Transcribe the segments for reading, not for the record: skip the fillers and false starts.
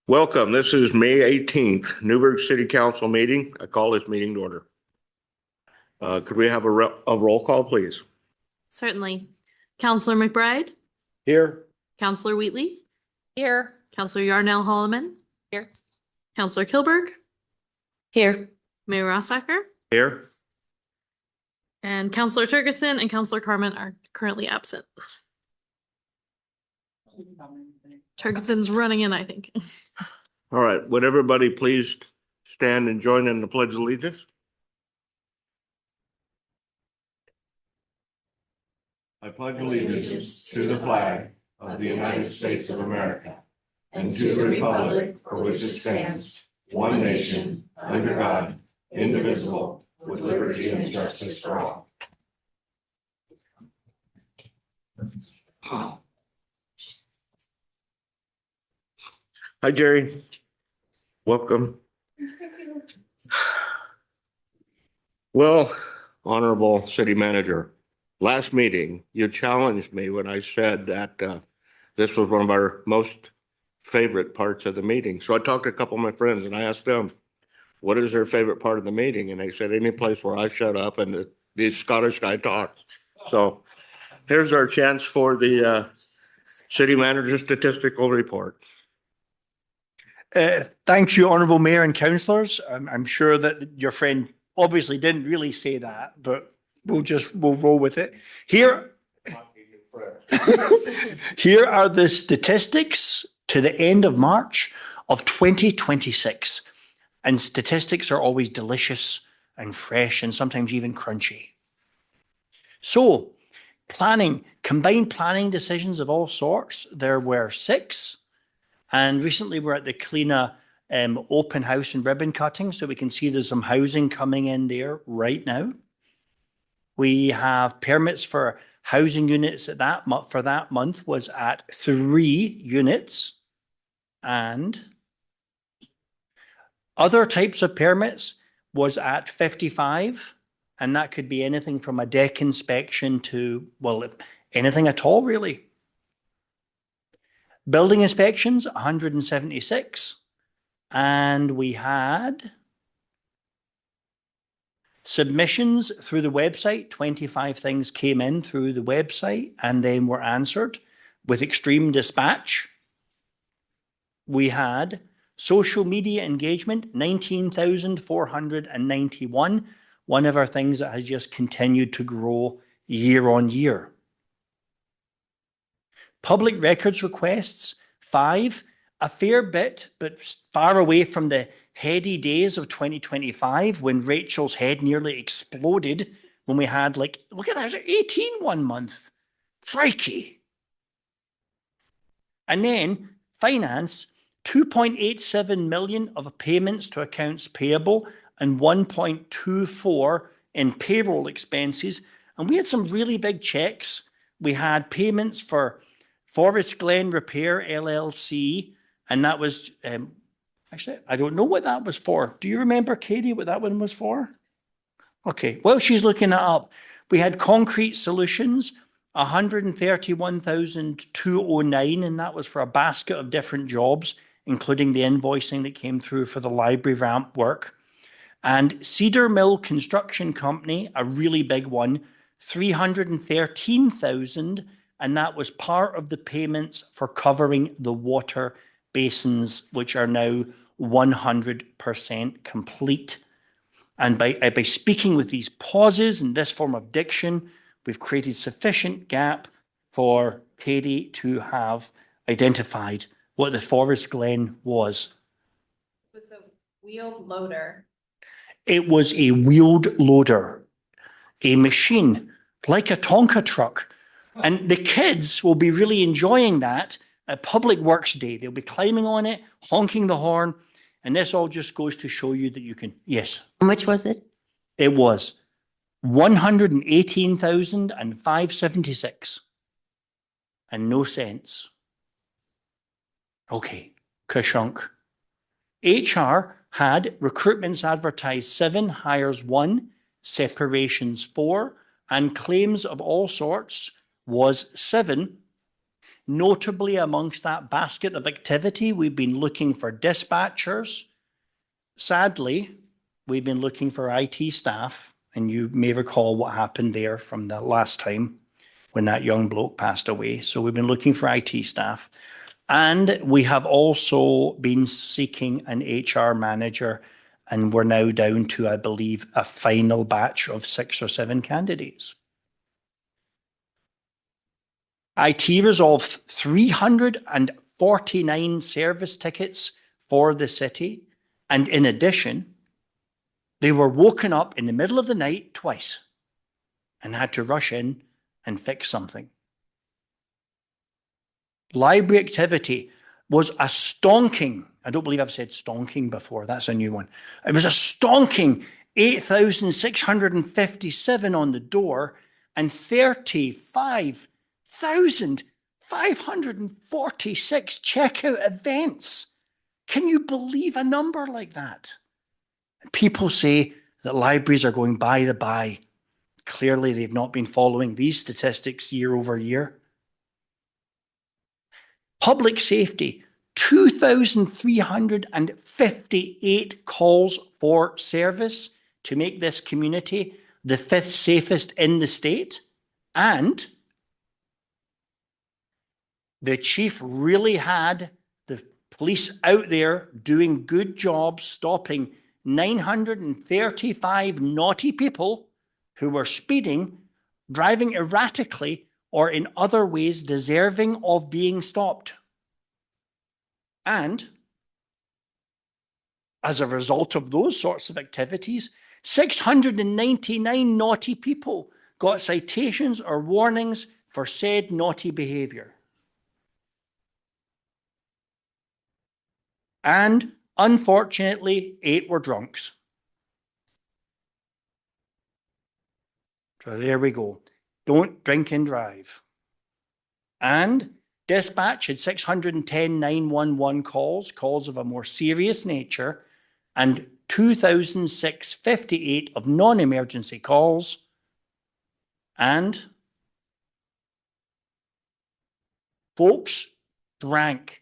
Welcome. This is May 18th, Newberg City Council meeting. I call this meeting to order. Could we have a roll call, please? Certainly. Counselor McBride? Here. Counselor Wheatley? Here. Counselor Yarnell Holloman? Here. Counselor Kilberg? Here. Mayor Rossacker? Here. And Counselor Turgeson and Counselor Carmen are currently absent. Turgeson's running in, I think. All right. Would everybody please stand and join in the Pledge of Allegiance? I pledge allegiance to the flag of the United States of America and to the republic for which it stands, one nation, under God, indivisible, with liberty and justice for all. Hi, Jerry. Welcome. Well, Honorable City Manager, last meeting, you challenged me when I said that this was one of our most favorite parts of the meeting. So I talked to a couple of my friends and I asked them, what is their favorite part of the meeting? And they said, any place where I shut up and the Scottish guy talks. So here's our chance for the City Manager Statistical Report. Thank you, Honourable Mayor and Councillors. I'm sure that your friend obviously didn't really say that, but we'll roll with it. Here are the statistics to the end of March of 2026. And statistics are always delicious and fresh and sometimes even crunchy. So, combined planning decisions of all sorts, there were 6. And recently we're at the Cleana open house and ribbon cutting, so we can see there's some housing coming in there right now. We have permits for housing units for that month was at 3 units, and other types of permits was at 55, and that could be anything from a deck inspection to, well, anything at all really. Building inspections, 176. And we had submissions through the website. 25 things came in through the website and then were answered with extreme dispatch. We had social media engagement, 19,491. One of our things that has just continued to grow year on year. Public records requests, 5, a fair bit, but far away from the heady days of 2025 when Rachel's head nearly exploded when we had look at that, it was 18 one month. Crikey. And then finance, 2.87 million of payments to accounts payable and 1.24 in payroll expenses. And we had some really big checks. We had payments for Forest Glen Repair LLC, and that was, actually, I don't know what that was for. Do you remember, Katie, what that one was for? Okay, well, she's looking it up. We had Concrete Solutions, 131,209, and that was for a basket of different jobs, including the invoicing that came through for the library ramp work. And Cedar Mill Construction Company, a really big one, 313,000, and that was part of the payments for covering the water basins, which are now 100% complete. And by speaking with these pauses and this form of diction, we've created sufficient gap for Katie to have identified what the Forest Glen was. It was a wheeled loader. It was a wheeled loader, a machine like a Tonka truck. And the kids will be really enjoying that at Public Works Day. They'll be climbing on it, honking the horn. And this all just goes to show you that you can, yes. How much was it? It was 118,576 and no cents. Okay, kashunk. HR had recruitments advertised 7, hires 1, separations 4, and claims of all sorts was 7. Notably amongst that basket of activity, we've been looking for dispatchers. Sadly, we've been looking for IT staff, and you may recall what happened there from the last time when that young bloke passed away. So we've been looking for IT staff. And we have also been seeking an HR manager, and we're now down to, I believe, a final batch of 6 or 7 candidates. IT resolved 349 service tickets for the city. And in addition, they were woken up in the middle of the night twice and had to rush in and fix something. Library activity was a stonking, I don't believe I've said stonking before, that's a new one. It was a stonking 8,657 on the door and 35,546 checkout events. Can you believe a number like that? People say that libraries are going by the by. Clearly, they've not been following these statistics year over year. Public safety, 2,358 calls for service to make this community the 5th safest in the state. And the chief really had the police out there doing good jobs stopping 935 naughty people who were speeding, driving erratically, or in other ways deserving of being stopped. And as a result of those sorts of activities, 699 naughty people got citations or warnings for said naughty behaviour. And unfortunately, 8 were drunks. So there we go. Don't drink and drive. And dispatch had 610 911 calls of a more serious nature, and 2,658 of non-emergency calls. And folks drank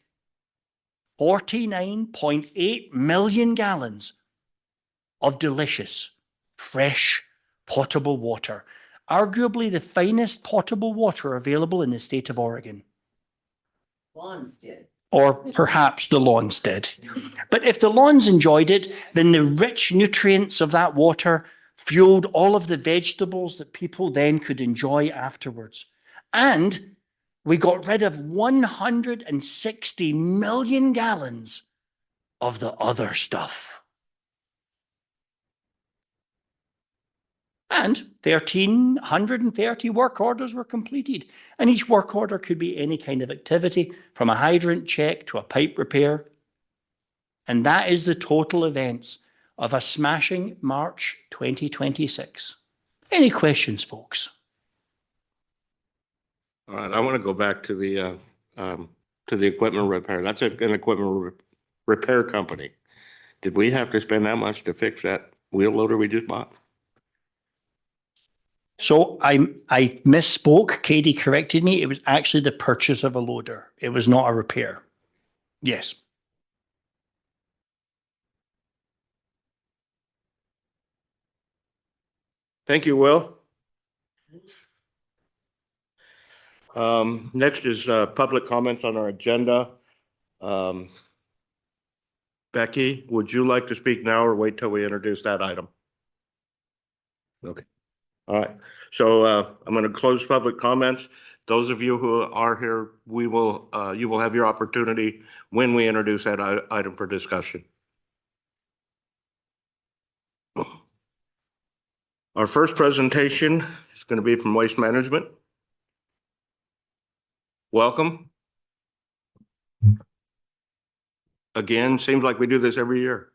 49.8 million gallons of delicious, fresh, potable water, arguably the finest potable water available in the state of Oregon. Lawns did. Or perhaps the lawns did. But if the lawns enjoyed it, then the rich nutrients of that water fueled all of the vegetables that people then could enjoy afterwards. And we got rid of 160 million gallons of the other stuff. And 1,330 work orders were completed. And each work order could be any kind of activity, from a hydrant check to a pipe repair. And that is the total events of a smashing March 2026. Any questions, folks? All right, I want to go back to the equipment repair. That's an equipment repair company. Did we have to spend that much to fix that wheel loader we just bought? So I misspoke. Katie corrected me. It was actually the purchase of a loader. It was not a repair. Yes. Thank you, Will. Next is public comments on our agenda. Becky, would you like to speak now or wait till we introduce that item? Okay. All right. So I'm going to close public comments. Those of you who are here, you will have your opportunity when we introduce that item for discussion. Our first presentation is going to be from Waste Management. Welcome. Again, seems like we do this every year.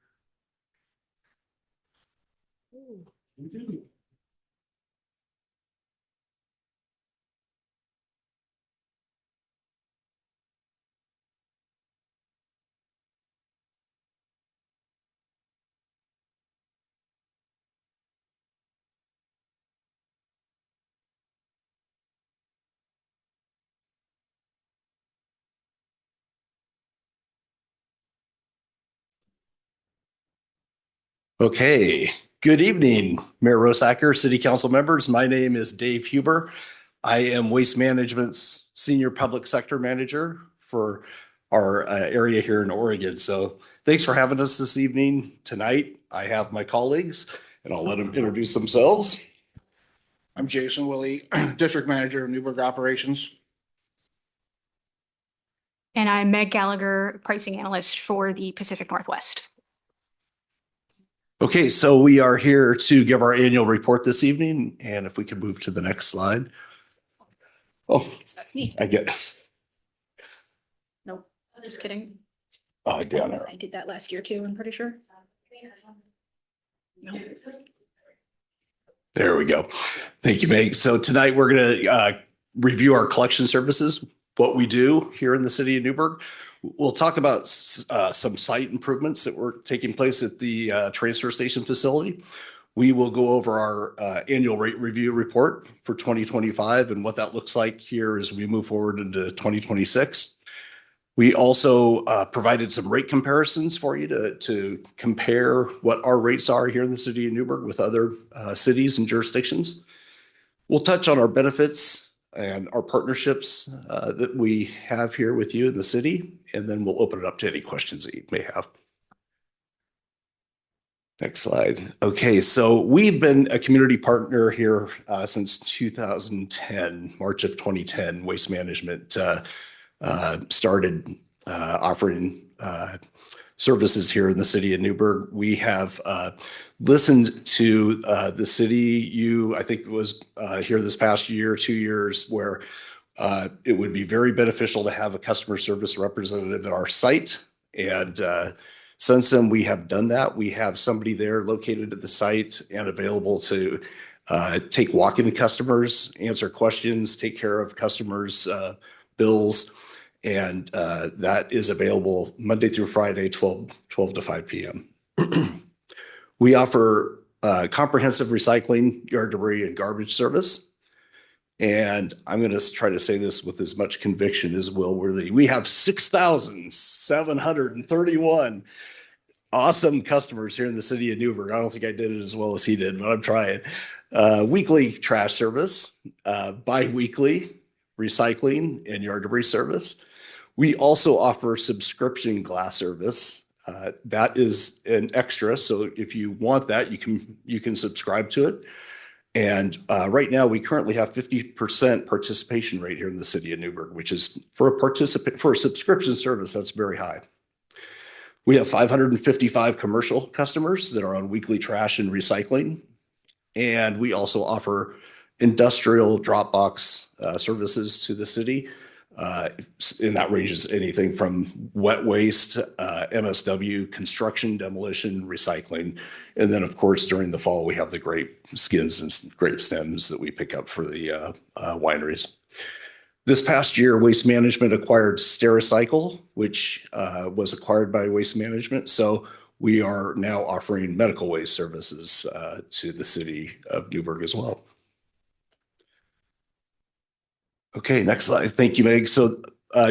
Okay, good evening, Mayor Rosacker, City Council members. My name is Dave Huber. I am Waste Management's Senior Public Sector Manager for our area here in Oregon. So thanks for having us this evening. Tonight, I have my colleagues and I'll let them introduce themselves. I'm Jason Willie, District Manager of Newberg Operations. And I'm Meg Gallagher, Pricing Analyst for the Pacific Northwest. Okay, so we are here to give our annual report this evening. And if we could move to the next slide. Oh, That's me. I get, Nope, just kidding. down there. I did that last year too, I'm pretty sure. No. There we go. Thank you, Meg. So tonight we're going to review our collection services, what we do here in the city of Newberg. We'll talk about some site improvements that were taking place at the transfer station facility. We will go over our annual rate review report for 2025 and what that looks like here as we move forward into 2026. We also provided some rate comparisons for you to compare what our rates are here in the city of Newberg with other cities and jurisdictions. We'll touch on our benefits and our partnerships that we have here with you in the city, and then we'll open it up to any questions that you may have. Next slide. Okay, so we've been a community partner here since 2010, March of 2010. Waste Management started offering services here in the city of Newberg. We have listened to the city. I think it was here this past year, 2 years, where it would be very beneficial to have a customer service representative at our site. And since then, we have done that. We have somebody there located at the site and available to take walk-in customers, answer questions, take care of customers' bills. And that is available Monday through Friday, 12 to 5 p.m. We offer comprehensive recycling, yard debris, and garbage service. And I'm going to try to say this with as much conviction as Will Worthy. We have 6,731 awesome customers here in the city of Newberg. I don't think I did it as well as he did, but I'm trying. Weekly trash service, bi-weekly recycling and yard debris service. We also offer subscription glass service. That is an extra. So if you want that, you can subscribe to it. And right now we currently have 50% participation rate here in the city of Newberg, which is for a subscription service, that's very high. We have 555 commercial customers that are on weekly trash and recycling. And we also offer industrial drop box services to the city. And that ranges anything from wet waste, MSW, construction, demolition, recycling. And then, of course, during the fall, we have the grape skins and grape stems that we pick up for the wineries. This past year, Waste Management acquired Stericycle, which was acquired by Waste Management. So we are now offering medical waste services to the city of Newberg as well. Okay, next slide. Thank you, Meg. So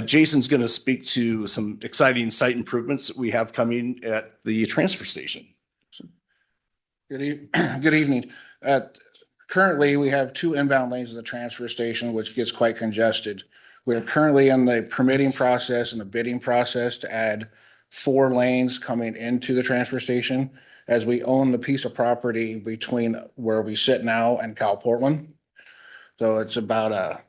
Jason's going to speak to some exciting site improvements that we have coming at the transfer station. Good evening. Currently, we have 2 inbound lanes at the transfer station, which gets quite congested. We're currently in the permitting process and the bidding process to add 4 lanes coming into the transfer station, as we own the piece of property between where we sit now and Cal Portland. So it's about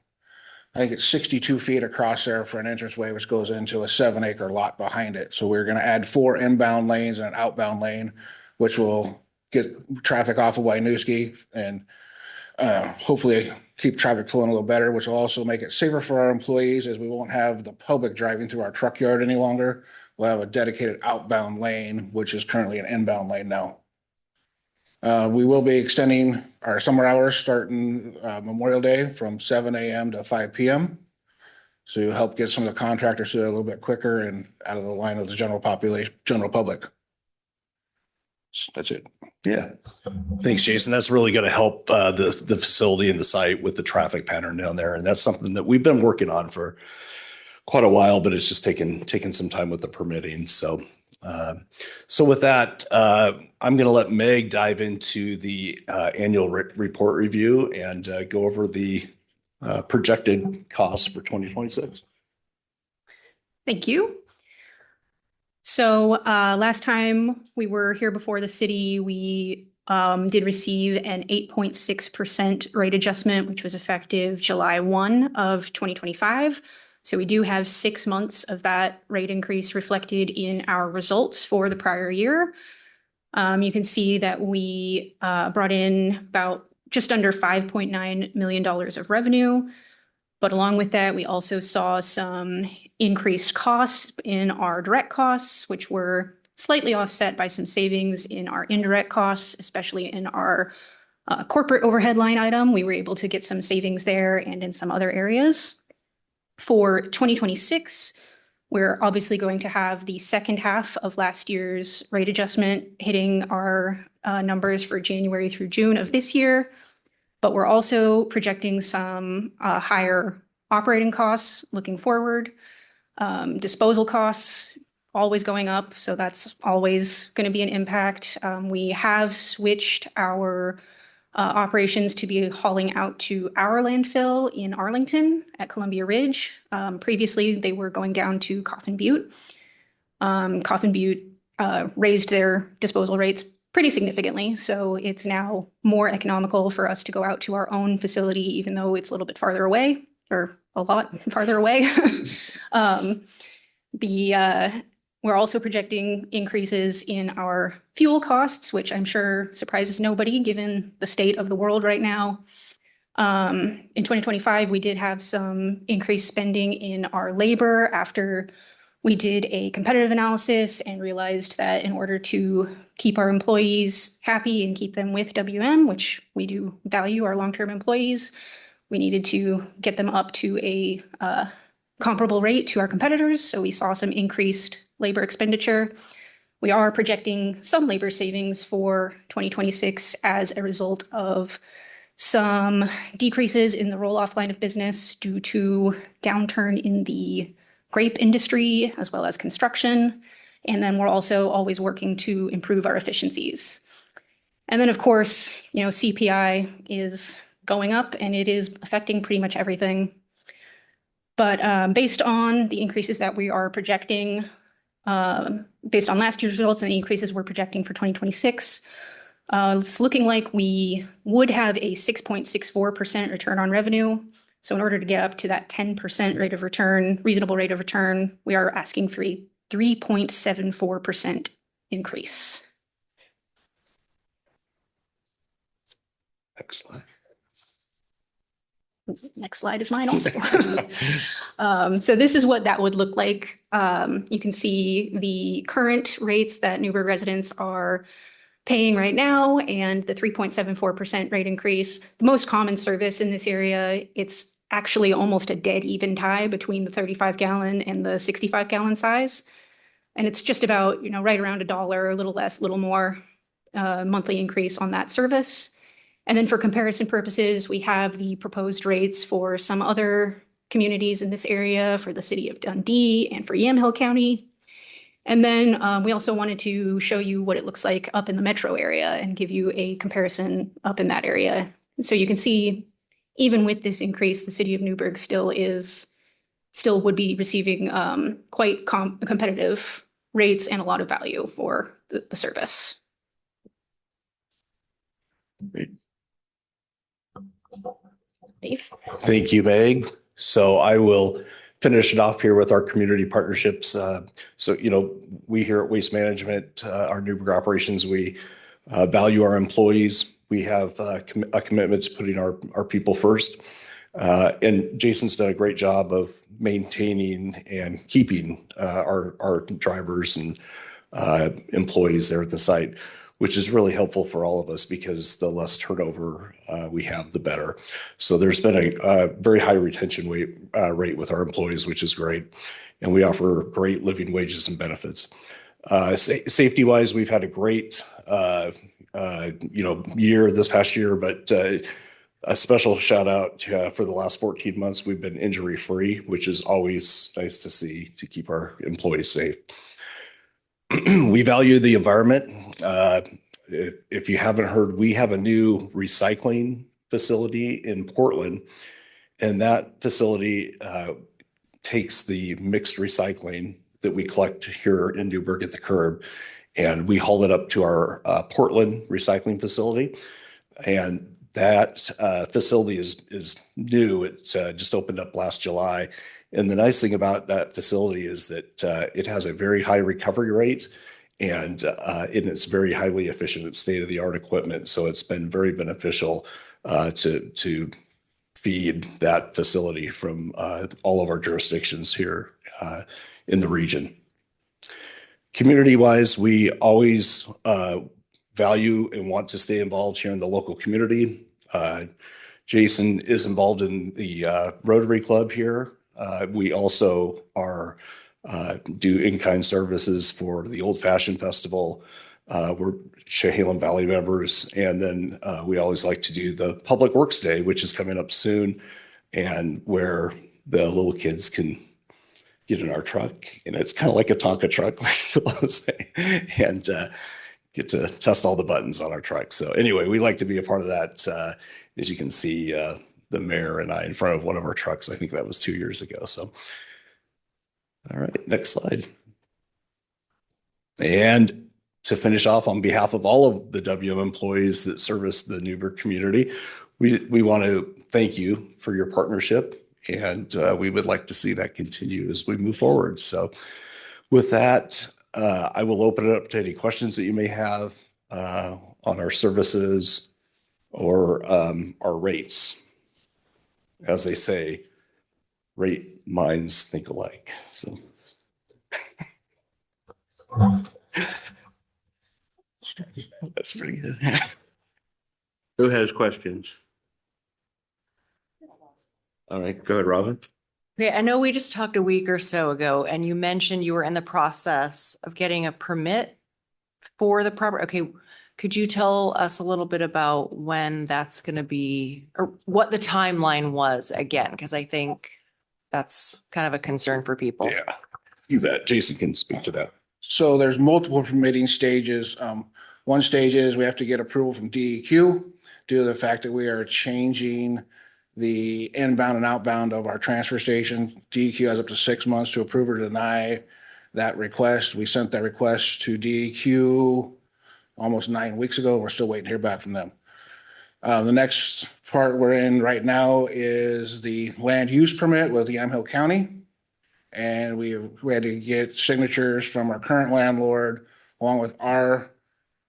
I think it's 62 feet across there for an entranceway, which goes into a 7-acre lot behind it. So we're going to add 4 inbound lanes and an outbound lane, which will get traffic off of Winooski and hopefully keep traffic flowing a little better, which will also make it safer for our employees, as we won't have the public driving through our truck yard any longer. We'll have a dedicated outbound lane, which is currently an inbound lane now. We will be extending our summer hours starting Memorial Day from 7 a.m. to 5 p.m. to help get some of the contractors through it a little bit quicker and out of the line of the general public. That's it. Yeah. Thanks, Jason. That's really going to help the facility and the site with the traffic pattern down there. And that's something that we've been working on for quite a while, but it's just taken some time with the permitting. So So with that, I'm going to let Meg dive into the annual report review and go over the projected costs for 2026. Thank you. So last time we were here before the city, we did receive an 8.6% rate adjustment, which was effective July 1 of 2025. So we do have 6 months of that rate increase reflected in our results for the prior year. You can see that we brought in about just under $5.9 million of revenue. But along with that, we also saw some increased costs in our direct costs, which were slightly offset by some savings in our indirect costs, especially in our corporate overhead line item. We were able to get some savings there and in some other areas. For 2026, we're obviously going to have the second half of last year's rate adjustment hitting our numbers for January through June of this year. But we're also projecting some higher operating costs looking forward. Disposal costs always going up, so that's always going to be an impact. We have switched our operations to be hauling out to our landfill in Arlington at Columbia Ridge. Previously, they were going down to Coffin Butte. Coffin Butte raised their disposal rates pretty significantly. So it's now more economical for us to go out to our own facility, even though it's a little bit farther away or a lot farther away. We're also projecting increases in our fuel costs, which I'm sure surprises nobody given the state of the world right now. In 2025, we did have some increased spending in our labor after we did a competitive analysis and realized that in order to keep our employees happy and keep them with WM, which we do value our long-term employees, we needed to get them up to a comparable rate to our competitors. So we saw some increased labor expenditure. We are projecting some labor savings for 2026 as a result of some decreases in the roll-off line of business due to downturn in the grape industry as well as construction. And then we're also always working to improve our efficiencies. And then, of course, CPI is going up and it is affecting pretty much everything. But based on the increases that we are projecting, based on last year's results and the increases we're projecting for 2026, it's looking like we would have a 6.64% return on revenue. So in order to get up to that 10% rate of return, reasonable rate of return, we are asking for a 3.74% increase. Excellent. Next slide is mine also. So this is what that would look like. You can see the current rates that Newberg residents are paying right now and the 3.74% rate increase. The most common service in this area, it's actually almost a dead even tie between the 35-gallon and the 65-gallon size. And it's just about, right around $1, a little less, a little more monthly increase on that service. And then for comparison purposes, we have the proposed rates for some other communities in this area, for the city of Dundee and for Yamhill County. And then we also wanted to show you what it looks like up in the metro area and give you a comparison up in that area. So you can see, even with this increase, the city of Newberg still would be receiving quite competitive rates and a lot of value for the service. Great. Dave? Thank you, Meg. So I will finish it off here with our community partnerships. We here at Waste Management, our Newberg operations, we value our employees. We have a commitment to putting our people first. And Jason's done a great job of maintaining and keeping our drivers and employees there at the site, which is really helpful for all of us because the less turnover we have, the better. So there's been a very high retention rate with our employees, which is great. And we offer great living wages and benefits. Safety-wise, we've had a great year this past year, but a special shout out for the last 14 months, we've been injury-free, which is always nice to see to keep our employees safe. We value the environment. If you haven't heard, we have a new recycling facility in Portland, and that facility takes the mixed recycling that we collect here in Newberg at the curb, and we haul it up to our Portland recycling facility. And that facility is new. It's just opened up last July. And the nice thing about that facility is that it has a very high recovery rate, and it's very highly efficient. It's state-of-the-art equipment. So it's been very beneficial to feed that facility from all of our jurisdictions here in the region. Community-wise, we always value and want to stay involved here in the local community. Jason is involved in the Rotary Club here. We also do in-kind services for the Old Fashioned Festival. We're Chehalem Valley members. And then we always like to do the Public Works Day, which is coming up soon, and where the little kids can get in our truck. And it's kind of like a Tonka truck, like people say, and get to test all the buttons on our truck. So anyway, we like to be a part of that. As you can see, the mayor and I in front of one of our trucks. I think that was 2 years ago. So, all right, next slide. And to finish off, on behalf of all of the WM employees that service the Newberg community, we want to thank you for your partnership, and we would like to see that continue as we move forward. So with that, I will open it up to any questions that you may have on our services or our rates. As they say, rate minds think alike. So. That's pretty good. Who has questions? All right, go ahead, Robin. Okay, I know we just talked a week or so ago and you mentioned you were in the process of getting a permit for the property. Okay, could you tell us a little bit about when that's going to be, or what the timeline was again? Because I think that's kind of a concern for people. Yeah, you bet. Jason can speak to that. So there's multiple permitting stages. One stage is we have to get approval from DEQ due to the fact that we are changing the inbound and outbound of our transfer station. DEQ has up to 6 months to approve or deny that request. We sent that request to DEQ almost 9 weeks ago. We're still waiting to hear back from them. The next part we're in right now is the land use permit with Yamhill County. And we had to get signatures from our current landlord, along with our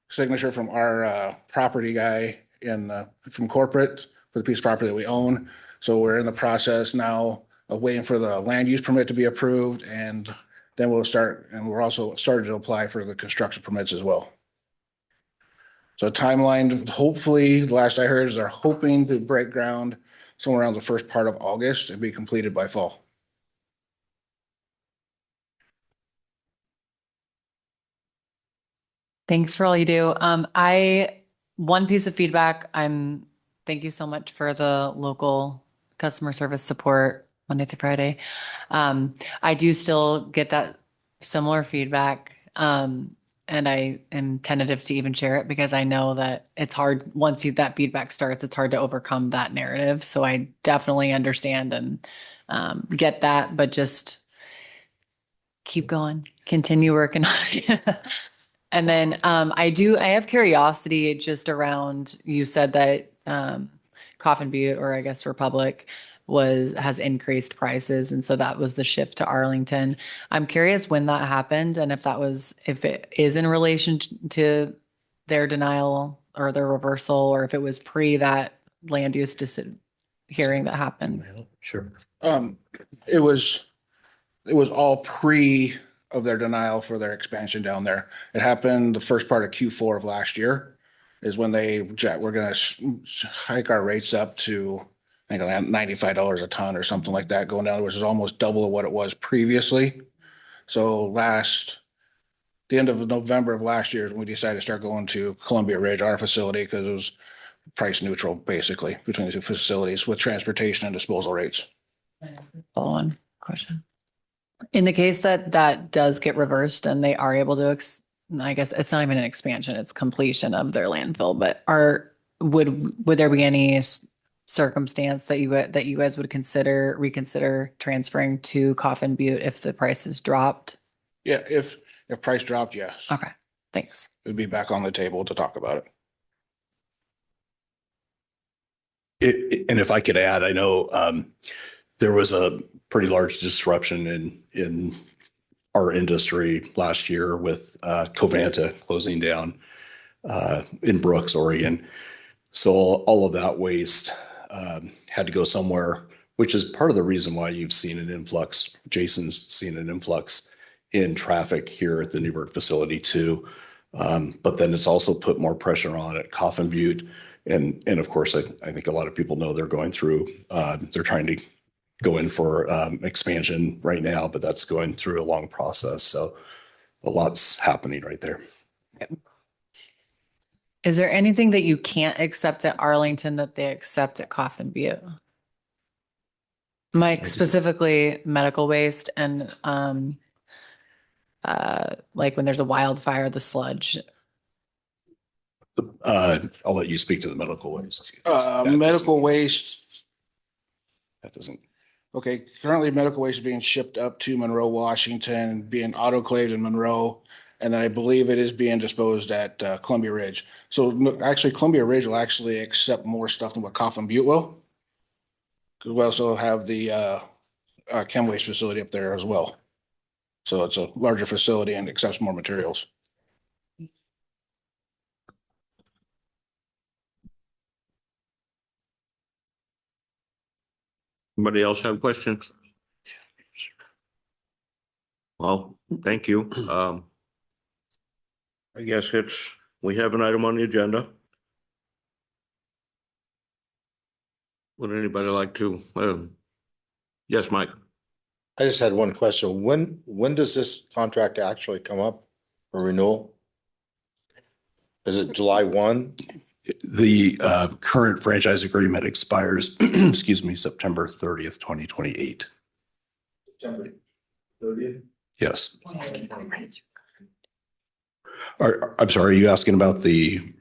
signature from our property guy from corporate for the piece of property that we own. So we're in the process now of waiting for the land use permit to be approved, and then we'll start, and we're also started to apply for the construction permits as well. So timeline, hopefully, the last I heard is they're hoping to break ground somewhere around the first part of August and be completed by fall. Thanks for all you do. One piece of feedback, thank you so much for the local customer service support Monday through Friday. I do still get that similar feedback. And I am tentative to even share it because I know that it's hard once that feedback starts, it's hard to overcome that narrative. So I definitely understand and get that, but just keep going, continue working on it. And then I have curiosity just around, you said that Coffin Butte, or I guess Republic, has increased prices. And so that was the shift to Arlington. I'm curious when that happened and if it is in relation to their denial or their reversal, or if it was pre that land use hearing that happened. Sure. It was all pre of their denial for their expansion down there. It happened the first part of Q4 of last year is when we're going to hike our rates up to, I think, $95 a ton or something like that going down, which is almost double of what it was previously. So the end of November of last year is when we decided to start going to Columbia Ridge, our facility, because it was price neutral basically between the two facilities with transportation and disposal rates. Follow-on question. In the case that that does get reversed and they are able to, I guess it's not even an expansion, it's completion of their landfill, but would there be any circumstance that you guys would reconsider transferring to Coffin Butte if the prices dropped? Yeah, if price dropped, yes. Okay, thanks. It'd be back on the table to talk about it. And if I could add, I know there was a pretty large disruption in our industry last year with Covanta closing down in Brooks, Oregon. So all of that waste had to go somewhere, which is part of the reason why you've seen an influx. Jason's seen an influx in traffic here at the Newberg facility too. But then it's also put more pressure on at Coffin Butte. And of course, I think a lot of people know they're going through, they're trying to go in for expansion right now, but that's going through a long process. So a lot's happening right there. Is there anything that you can't accept at Arlington that they accept at Coffin Butte? Mike, specifically medical waste and like when there's a wildfire, the sludge. I'll let you speak to the medical waste. Medical waste, That doesn't. okay, currently medical waste is being shipped up to Monroe, Washington, being autoclaved in Monroe. And then I believe it is being disposed at Columbia Ridge. So actually Columbia Ridge will actually accept more stuff than what Coffin Butte will. Because we also have the chem waste facility up there as well. So it's a larger facility and accepts more materials. Anybody else have questions? Well, thank you. I guess we have an item on the agenda. Would anybody like to, yes, Mike? I just had one question. When does this contract actually come up for renewal? Is it July 1? The current franchise agreement expires, excuse me, September 30th, 2028. September 30th? Yes. I'm sorry, are you asking about the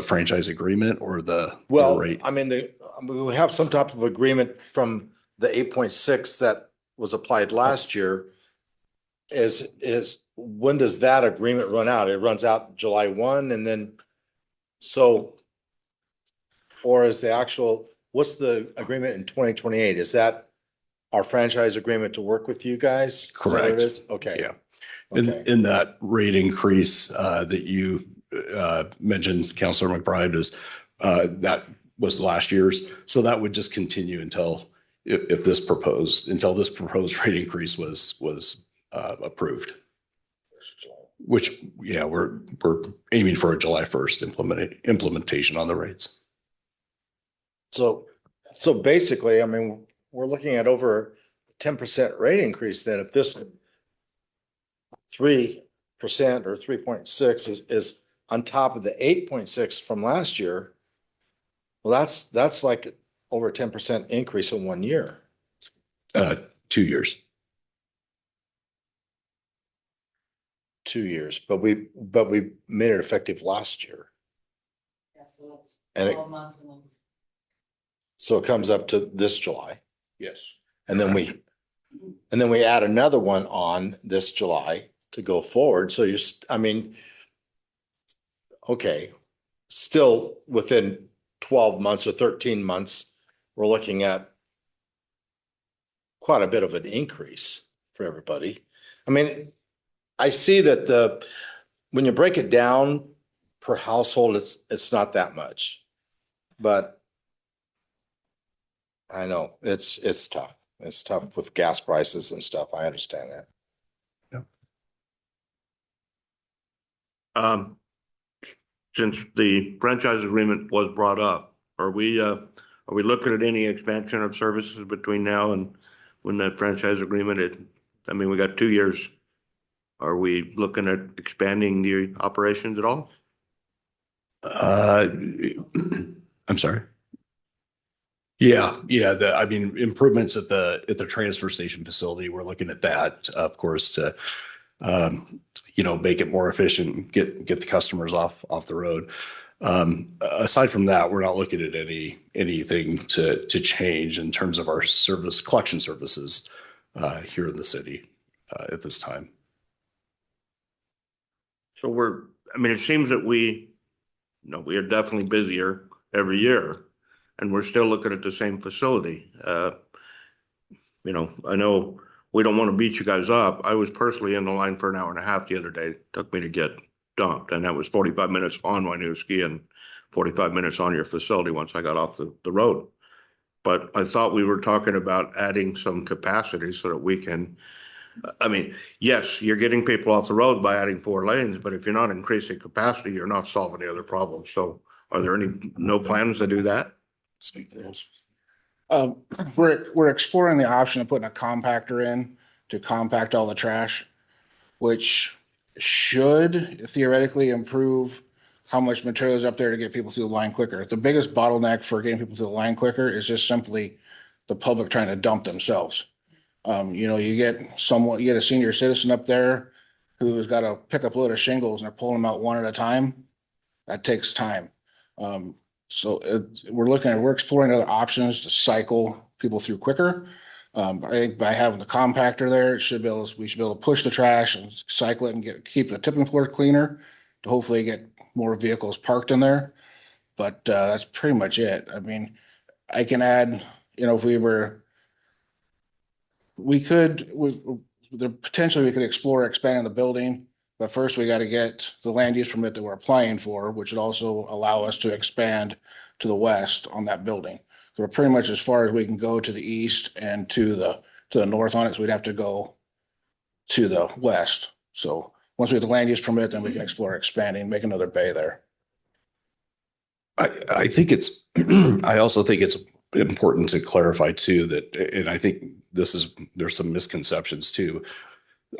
franchise agreement or the Well, rate? I mean, we have some type of agreement from the 8.6 that was applied last year. When does that agreement run out? It runs out July 1 and then or is the what's the agreement in 2028? Is that our franchise agreement to work with you guys? Is that what Correct. it is? Okay. Yeah. Okay. In that rate increase that you mentioned, Councilor McBride, is that was last year's. So that would just continue until this proposed rate increase was approved. Which, yeah, we're aiming for a July 1st implementation on the rates. So basically, I mean, we're looking at over 10% rate increase then if this 3% or 3.6 is on top of the 8.6 from last year. Well, that's like over a 10% increase in 1 year. 2 years. 2 years, but we made it effective last year. Yeah, so it's And it- 12 months and then. So it comes up to this July. Yes. And then we add another one on this July to go forward. So I mean, okay, still within 12 months or 13 months, we're looking at quite a bit of an increase for everybody. I mean, I see that when you break it down per household, it's not that much, but I know it's tough. It's tough with gas prices and stuff. I understand that. Since the franchise agreement was brought up, are we looking at any expansion of services between now and when that franchise agreement I mean, we got 2 years. Are we looking at expanding the operations at all? I'm sorry. Yeah, I mean, improvements at the transfer station facility, we're looking at that, of course, to make it more efficient, get the customers off the road. Aside from that, we're not looking at anything to change in terms of our collection services here in the city at this time. So it seems that we are definitely busier every year and we're still looking at the same facility. I know we don't want to beat you guys up. I was personally in the line for an hour and a half the other day. It took me to get dumped, and that was 45 minutes on my new ski and 45 minutes on your facility once I got off the road. But I thought we were talking about adding some capacity so that we can, yes, you're getting people off the road by adding 4 lanes, but if you're not increasing capacity, you're not solving the other problems. So are there no plans to do that? Speak to this. We're exploring the option of putting a compactor in to compact all the trash, which should theoretically improve how much material is up there to get people through the line quicker. The biggest bottleneck for getting people through the line quicker is just simply the public trying to dump themselves. You get a senior citizen up there who's got to pick up a load of shingles and they're pulling them out one at a time. That takes time. We're exploring other options to cycle people through quicker. I think by having the compactor there, we should be able to push the trash and cycle it and keep the tipping floor cleaner to hopefully get more vehicles parked in there. But that's pretty much it. I mean, I can add, if potentially we could explore expanding the building. But first, we got to get the land use permit that we're applying for, which would also allow us to expand to the west on that building. So we're pretty much as far as we can go to the east and to the north on it. So we'd have to go to the west. So once we have the land use permit, then we can explore expanding, make another bay there. I think I also think it's important to clarify too that, and I think there's some misconceptions too.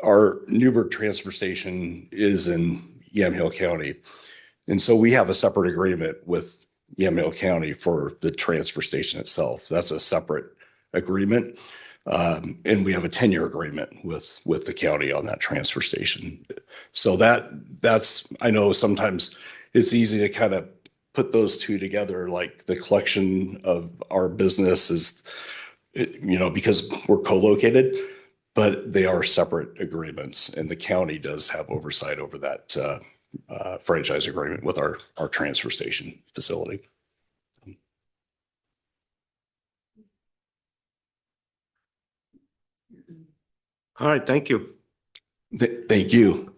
Our Newberg transfer station is in Yamhill County. And so we have a separate agreement with Yamhill County for the transfer station itself. That's a separate agreement. And we have a 10-year agreement with the county on that transfer station. So that's, I know sometimes it's easy to kind of put those two together, like the collection of our business is, because we're co-located, but they are separate agreements, and the county does have oversight over that franchise agreement with our transfer station facility. All right, thank you. Thank you.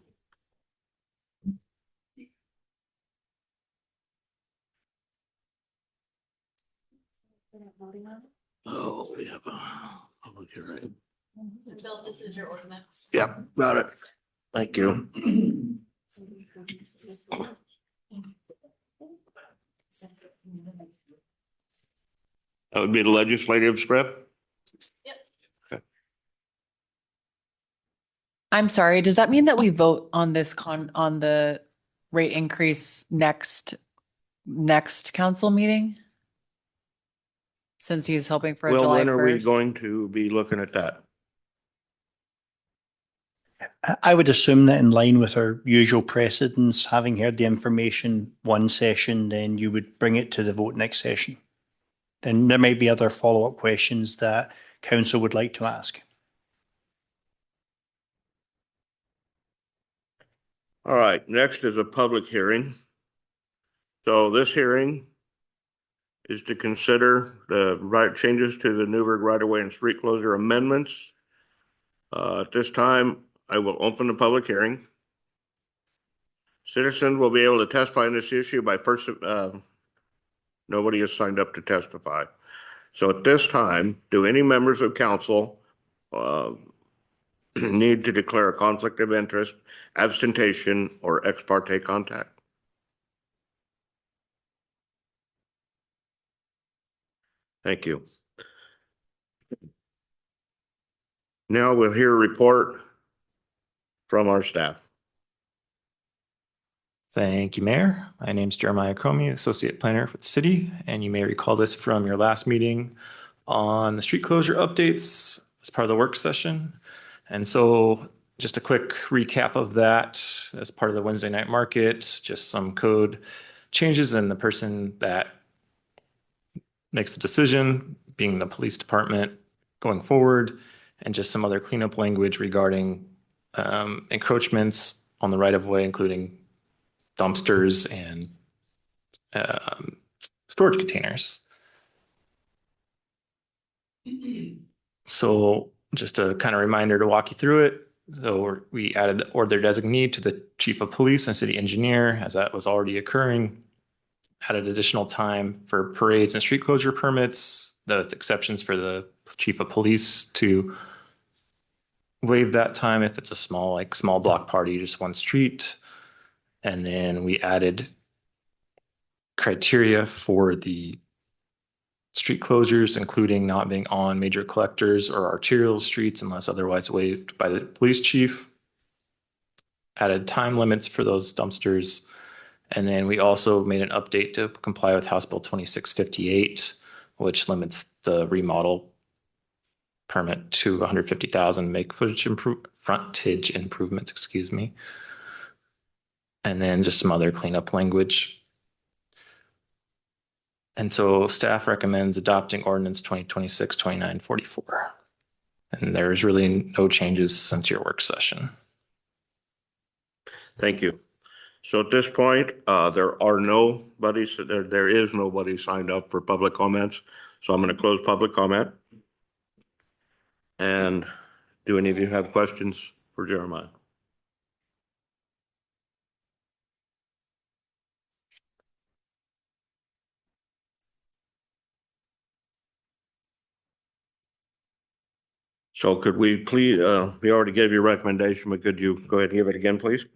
Oh, we have a public hearing. Bill, this is your ordinance. Yep, got it. Thank you. That would be the legislative script? I'm sorry, does that mean that we vote on this on the rate increase next council meeting? Since he's hoping for a Well, July when are we 1st? going to be looking at that? I would assume that in line with our usual precedents, having heard the information one session, then you would bring it to the vote next session. Then there may be other follow-up questions that council would like to ask. All right, next is a public hearing. So this hearing is to consider the changes to the Newberg right-of-way and street closure amendments. At this time, I will open the public hearing. Citizens will be able to testify in this issue by first, nobody has signed up to testify. So at this time, do any members of council need to declare a conflict of interest, abstention, or ex parte contact? Thank you. Now we'll hear a report from our staff. Thank you, Mayor. My name's Jeremiah Comey, Associate Planner for the city, and you may recall this from your last meeting on the street closure updates as part of the work session. And so just a quick recap of that as part of the Wednesday night market, just some code changes and the person that makes the decision being the police department going forward, and just some other cleanup language regarding encroachments on the right of way, including dumpsters and storage containers. So just a kind of reminder to walk you through it. So we added the order designee to the chief of police and city engineer, as that was already occurring. Added additional time for parades and street closure permits, the exceptions for the chief of police to waive that time if it's a small block party, just one street. And then we added criteria for the street closures, including not being on major collectors or arterial streets unless otherwise waived by the police chief. Added time limits for those dumpsters. And then we also made an update to comply with House Bill 2658, which limits the remodel permit to 150,000 make frontage improvements, excuse me. And then just some other cleanup language. And so staff recommends adopting ordinance 2026-2944. And there's really no changes since your work session. Thank you. So at this point, there is nobody signed up for public comments. So I'm going to close public comment. And do any of you have questions for Jeremiah? So could we please, we already gave you a recommendation, but could you go ahead and give it again, please?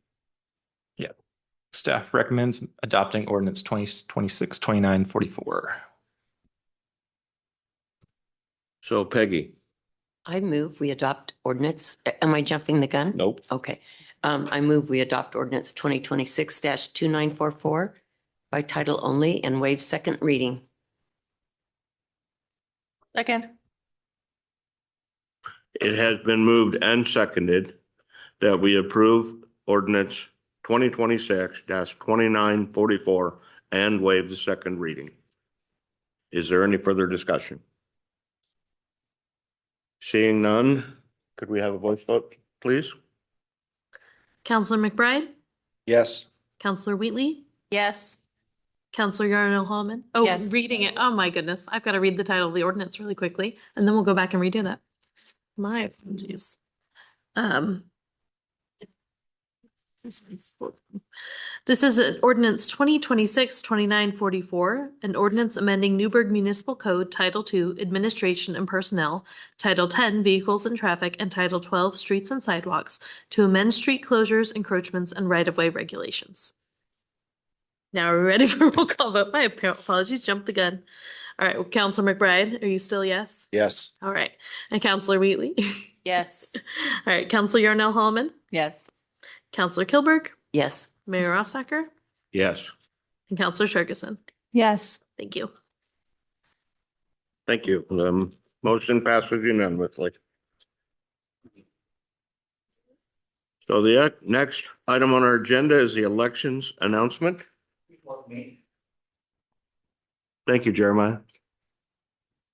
Yeah. Staff recommends adopting ordinance 2026-2944. So Peggy. I move we adopt ordinance. Am I jumping the gun? Nope. Okay. I move we adopt ordinance 2026-2944 by title only and waive second reading. Second. It has been moved and seconded that we approve ordinance 2026-2944 and waive the second reading. Is there any further discussion? Seeing none, could we have a voice vote, please? Counselor McBride, Yes. Counselor Wheatley, Yes. Counselor Yarnell Hallman. Oh, Yes. reading it. Oh my goodness. I've got to read the title of the ordinance really quickly, and then we'll go back and redo that. My apologies. This is an ordinance 2026-2944, an ordinance amending Newberg Municipal Code, Title II, Administration and Personnel, Title 10, Vehicles and Traffic, and Title 12, Streets and Sidewalks, to amend street closures, encroachments, and right-of-way regulations. Now, are we ready for a roll call vote? My apologies, jumped the gun. All right, well, Counselor McBride, are you still yes? Yes. All right, and Counselor Wheatley? Yes. All right, Counselor Yarnell Hallman? Yes. Counselor Kilberg? Yes. Mayor Rossacker? Yes. And Counselor Ferguson? Yes. Thank you. Thank you. Motion passes unanimously. So the next item on our agenda is the elections announcement. Thank you, Jeremiah.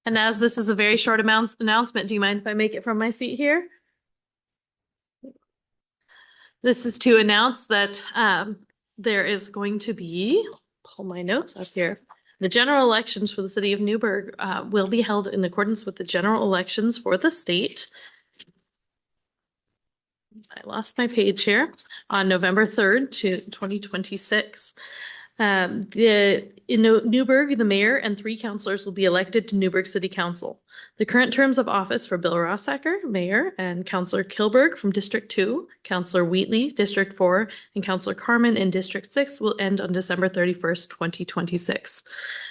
And as this is a very short announcement, do you mind if I make it from my seat here? This is to announce that there is going to be, pull my notes up here. The general elections for the city of Newberg will be held in accordance with the general elections for the state. I lost my page here on November 3rd to 2026. In Newberg, the mayor and 3 councilors will be elected to Newberg City Council. The current terms of office for Bill Rossacker, mayor, and Councillor Kilberg from District 2, Councillor Wheatley, District 4, and Councillor Carmen in District 6 will end on December 31st, 2026.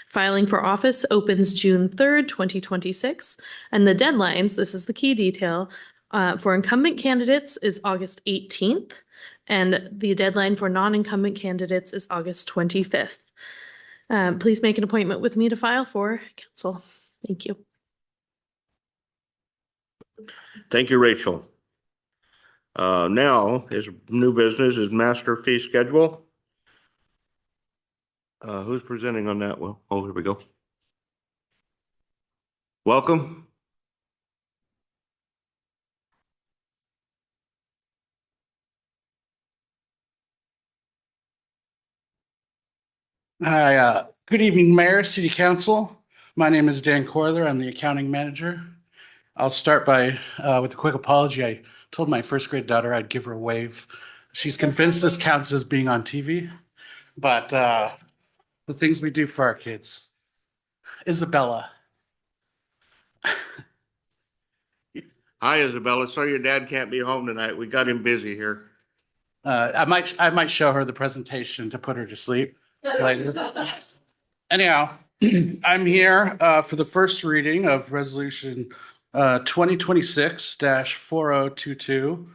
Filing for office opens June 3rd, 2026, and the deadlines, this is the key detail, for incumbent candidates is August 18th. And the deadline for non-incumbent candidates is August 25th. Please make an appointment with me to file for council. Thank you. Thank you, Rachel. Now is new business is master fee schedule. Who's presenting on that? Well, oh, here we go. Welcome. Hi, good evening, Mayor, City Council. My name is Dan Corther. I'm the accounting manager. I'll start by with a quick apology. I told my first grade daughter I'd give her a wave. She's convinced this counts as being on TV, but the things we do for our kids. Isabella. Hi, Isabella. Sorry your dad can't be home tonight. We got him busy here. I might show her the presentation to put her to sleep later. Anyhow, I'm here for the first reading of resolution 2026-4022.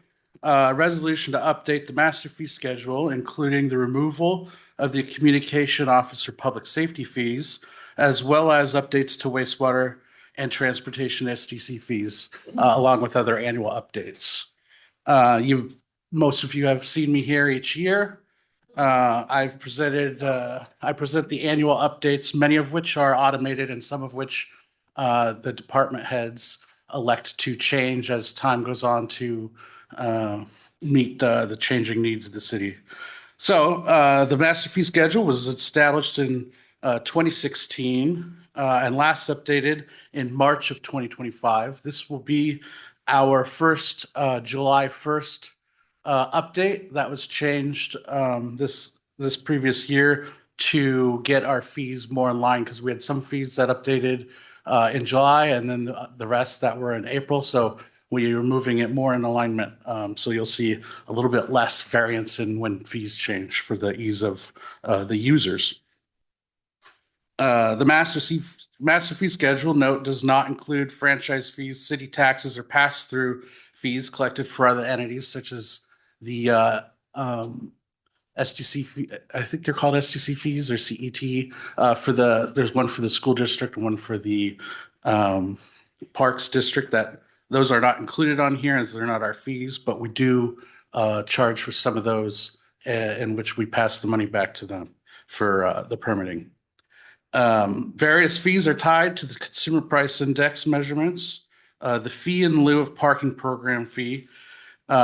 Resolution to update the master fee schedule, including the removal of the communication officer public safety fees, as well as updates to wastewater and transportation SDC fees, along with other annual updates. Most of you have seen me here each year. I present the annual updates, many of which are automated and some of which the department heads elect to change as time goes on to meet the changing needs of the city. So the master fee schedule was established in 2016 and last updated in March of 2025. This will be our first July 1st update that was changed this previous year to get our fees more in line, because we had some fees that updated in July and then the rest that were in April. So we are moving it more in alignment. So you'll see a little bit less variance in when fees change for the ease of the users. The master fee schedule note does not include franchise fees, city taxes, or pass-through fees collected for other entities such as the SDC fee. I think they're called SDC fees or CET. There's one for the school district and one for the parks district. That those are not included on here as they're not our fees, but we do charge for some of those in which we pass the money back to them for the permitting. Various fees are tied to the consumer price index measurements. The fee in lieu of parking program fee,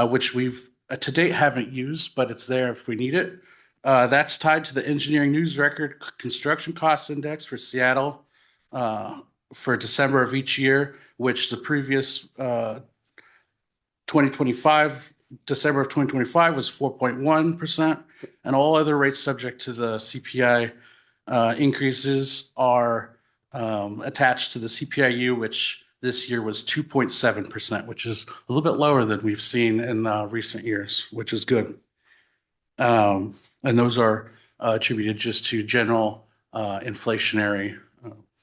which we've to date haven't used, but it's there if we need it. That's tied to the engineering news record construction cost index for Seattle for December of each year, which the previous 2025, December of 2025 was 4.1%, and all other rates subject to the CPI increases are attached to the CPIU, which this year was 2.7%, which is a little bit lower than we've seen in recent years, which is good. And those are attributed just to general inflationary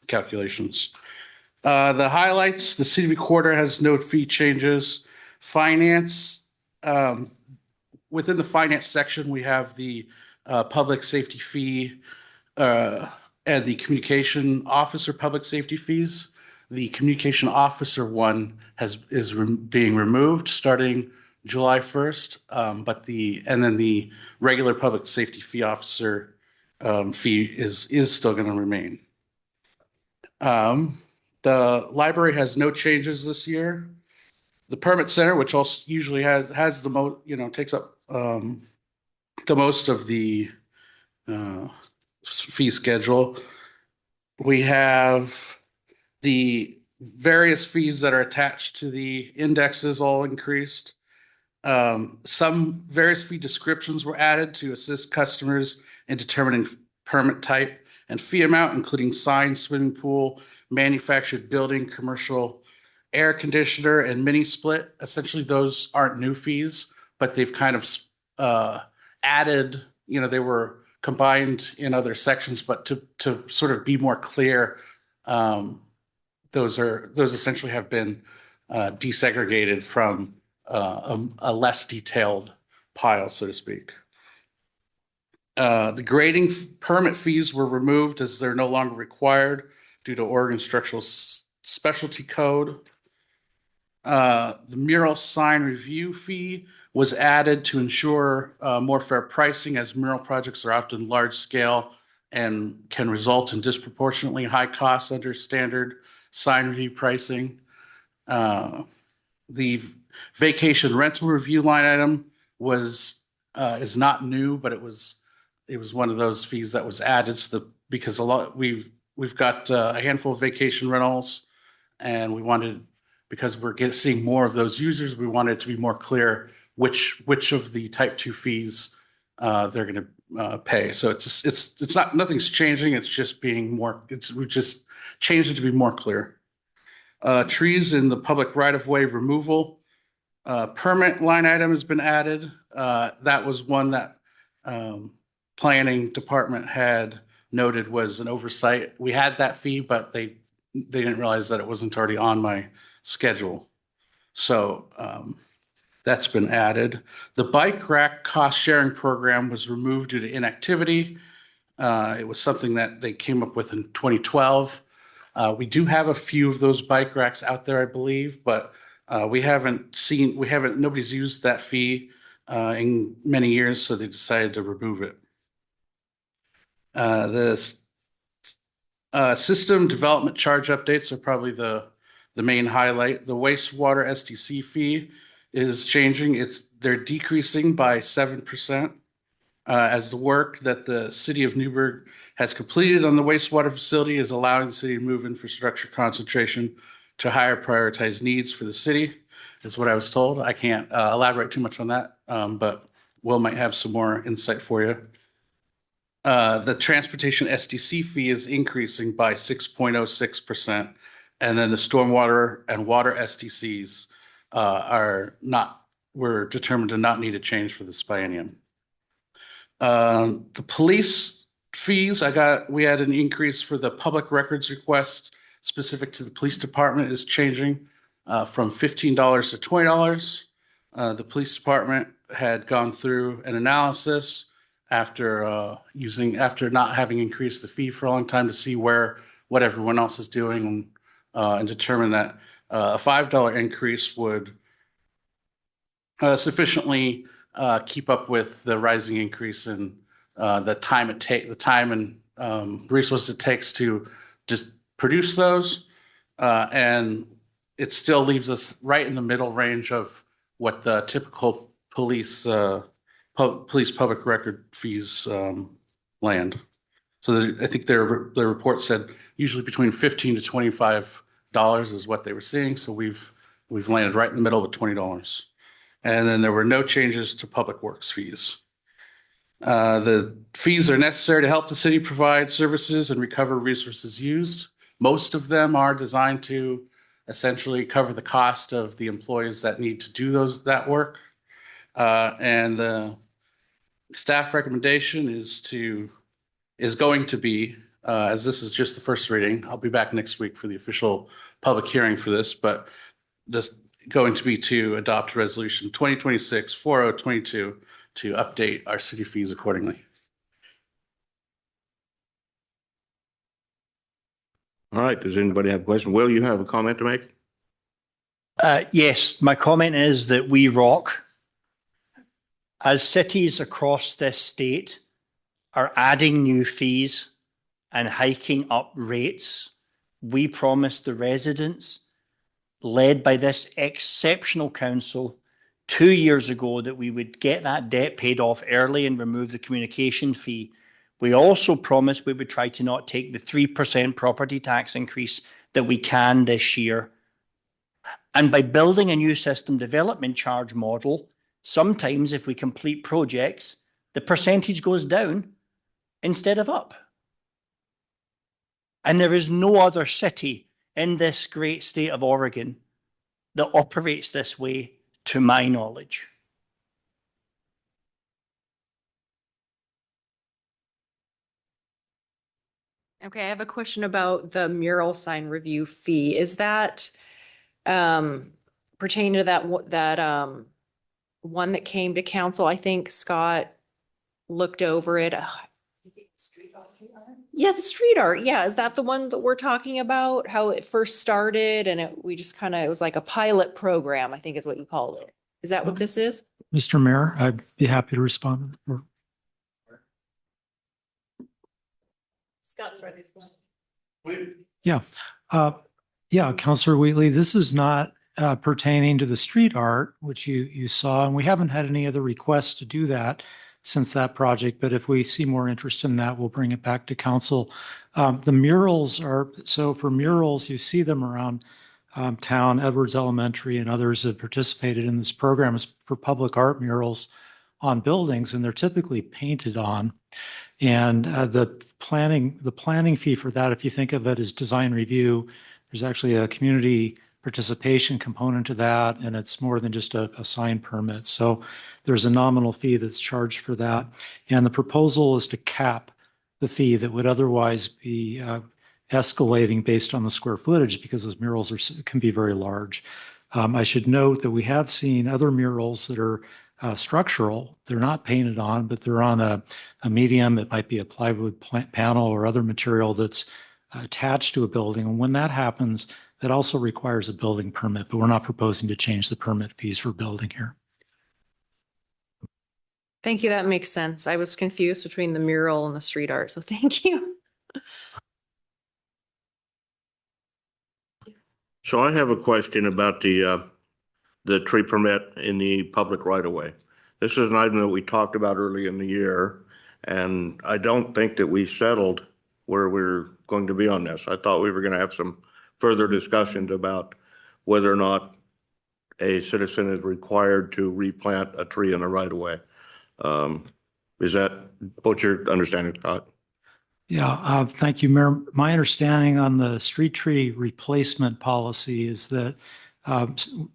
calculations. The highlights, the city recorder has no fee changes. Finance, within the finance section, we have the public safety fee and the communication officer public safety fees. The communication officer one is being removed starting July 1st, and then the regular public safety fee officer fee is still going to remain. The library has no changes this year. The permit center, which also usually has the most, takes up the most of the fee schedule. We have the various fees that are attached to the indexes all increased. Some various fee descriptions were added to assist customers in determining permit type and fee amount, including sign, swimming pool, manufactured building, commercial air conditioner, and mini split. Essentially, those aren't new fees, but they've kind of added, they were combined in other sections, but to sort of be more clear, those essentially have been desegregated from a less detailed pile, so to speak. The grading permit fees were removed as they're no longer required due to Oregon Structural Specialty Code. The mural sign review fee was added to ensure more fair pricing, as mural projects are often large scale and can result in disproportionately high costs under standard sign review pricing. The vacation rental review line item is not new, but it was one of those fees that was added because we've got a handful of vacation rentals, and because we're seeing more of those users, we wanted it to be more clear which of the type 2 fees they're going to pay. So it's not, nothing's changing. It's just we've just changed it to be more clear. Trees in the public right-of-way removal permit line item has been added. That was one that planning department had noted was an oversight. We had that fee, but they didn't realize that it wasn't already on my schedule. So that's been added. The bike rack cost sharing program was removed due to inactivity. It was something that they came up with in 2012. We do have a few of those bike racks out there, I believe, but nobody's used that fee in many years, so they decided to remove it. The system development charge updates are probably the main highlight. The wastewater SDC fee is changing. They're decreasing by 7%. As the work that the city of Newberg has completed on the wastewater facility is allowing the city to move infrastructure concentration to higher prioritized needs for the city, is what I was told. I can't elaborate too much on that, but Will might have some more insight for you. The transportation SDC fee is increasing by 6.06%, and then the stormwater and water SDCs were determined to not need a change for this biennium. The police fees, we had an increase for the public records request specific to the police department is changing from $15 to $20. The police department had gone through an analysis after not having increased the fee for a long time to see what everyone else is doing and determine that a $5 increase would sufficiently keep up with the rising increase in the time and resources it takes to just produce those, and it still leaves us right in the middle range of what the typical police public record fees land. So I think their report said usually between $15 to $25 is what they were seeing. So we've landed right in the middle with $20. And then there were no changes to public works fees. The fees are necessary to help the city provide services and recover resources used. Most of them are designed to essentially cover the cost of the employees that need to do that work. And the staff recommendation is going to be, as this is just the first reading, I'll be back next week for the official public hearing for this, but just going to be to adopt resolution 2026-4022 to update our city fees accordingly. All right, does anybody have a question? Will, you have a comment to make? Yes, my comment is that we rock. As cities across this state are adding new fees and hiking up rates, we promised the residents, led by this exceptional council, 2 years ago that we would get that debt paid off early and remove the communication fee. We also promised we would try to not take the 3% property tax increase that we can this year. And by building a new system development charge model, sometimes if we complete projects, the percentage goes down instead of up. And there is no other city in this great state of Oregon that operates this way, to my knowledge. Okay, I have a question about the mural sign review fee. Is that pertaining to that one that came to council. I think Scott looked over it. Yeah, the street art. Yeah, is that the one that we're talking about? How it first started and we just kind of, it was like a pilot program, I think is what you called it. Is that what this is? Mr. Mayor, I'd be happy to respond. Scott's ready. Yeah. Yeah, Councillor Wheatley, this is not pertaining to the street art, which you saw, and we haven't had any other requests to do that since that project. But if we see more interest in that, we'll bring it back to council. The murals so for murals, you see them around town. Edwards Elementary and others have participated in this program for public art murals on buildings, and they're typically painted on. And the planning fee for that, if you think of it as design review, there's actually a community participation component to that, and it's more than just a sign permit. So there's a nominal fee that's charged for that. And the proposal is to cap the fee that would otherwise be escalating based on the square footage, because those murals can be very large. I should note that we have seen other murals that are structural. They're not painted on, but they're on a medium. It might be a plywood panel or other material that's attached to a building. And when that happens, that also requires a building permit, but we're not proposing to change the permit fees for building here. Thank you. That makes sense. I was confused between the mural and the street art. So thank you. So I have a question about the tree permit in the public right of way. This is an item that we talked about early in the year, and I don't think that we settled where we're going to be on this. I thought we were going to have some further discussions about whether or not a citizen is required to replant a tree in the right of way. Is that what you're understanding, Scott? Yeah, thank you, Mayor. My understanding on the street tree replacement policy is that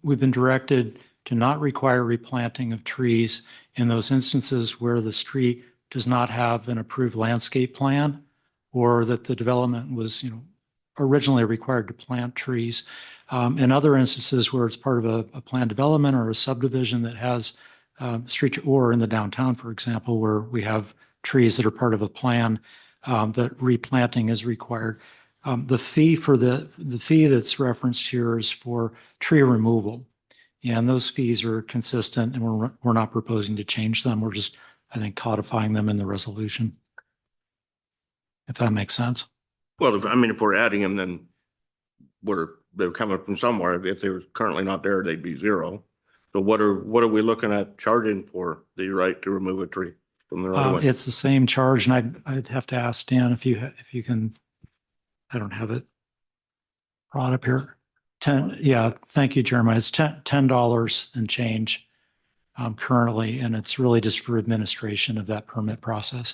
we've been directed to not require replanting of trees in those instances where the street does not have an approved landscape plan, or that the development was, originally required to plant trees. In other instances where it's part of a planned development or a subdivision that has street, or in the downtown, for example, where we have trees that are part of a plan, that replanting is required. The fee that's referenced here is for tree removal, and those fees are consistent, and we're not proposing to change them. We're just, I think, codifying them in the resolution, if that makes sense. Well, if we're adding them, then they're coming from somewhere. If they were currently not there, they'd be zero. So what are we looking at charging for the right to remove a tree from the right of way? It's the same charge, and I'd have to ask Dan if you can. I don't have it brought up here. Yeah, thank you, Jeremiah. It's $10 and change currently, and it's really just for administration of that permit process.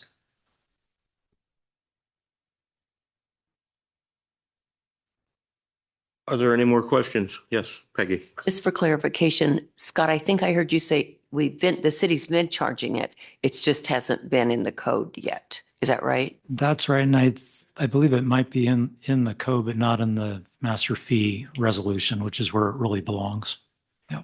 Are there any more questions? Yes, Peggy. Just for clarification, Scott, I think I heard you say the city's been charging it. It just hasn't been in the code yet. Is that right? That's right. And I believe it might be in the code, but not in the master fee resolution, which is where it really belongs. Yep.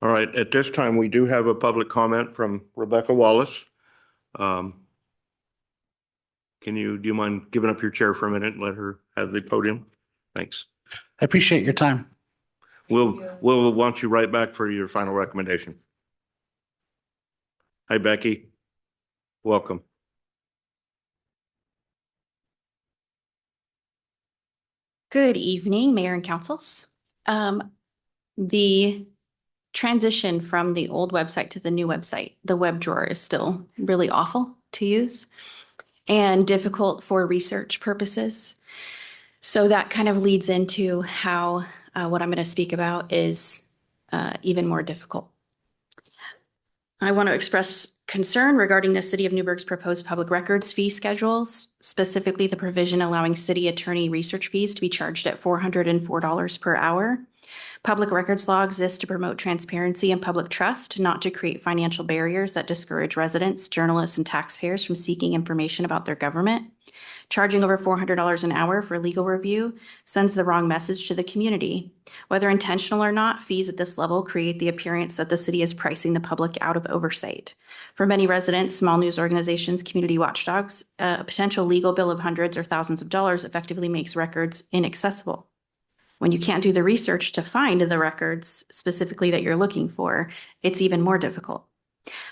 All right. At this time, we do have a public comment from Rebecca Wallace. Do you mind giving up your chair for a minute and let her have the podium? Thanks. I appreciate your time. We'll want you right back for your final recommendation. Hi, Becky. Welcome. Good evening, Mayor and Councils. The transition from the old website to the new website, the web drawer is still really awful to use and difficult for research purposes. So that kind of leads into how what I'm going to speak about is even more difficult. I want to express concern regarding the City of Newberg's proposed public records fee schedules, specifically the provision allowing city attorney research fees to be charged at $404 per hour. Public records law exists to promote transparency and public trust, not to create financial barriers that discourage residents, journalists, and taxpayers from seeking information about their government. Charging over $400 an hour for legal review sends the wrong message to the community. Whether intentional or not, fees at this level create the appearance that the city is pricing the public out of oversight. For many residents, small news organizations, community watchdogs, a potential legal bill of hundreds or thousands of dollars effectively makes records inaccessible. When you can't do the research to find the records specifically that you're looking for, it's even more difficult.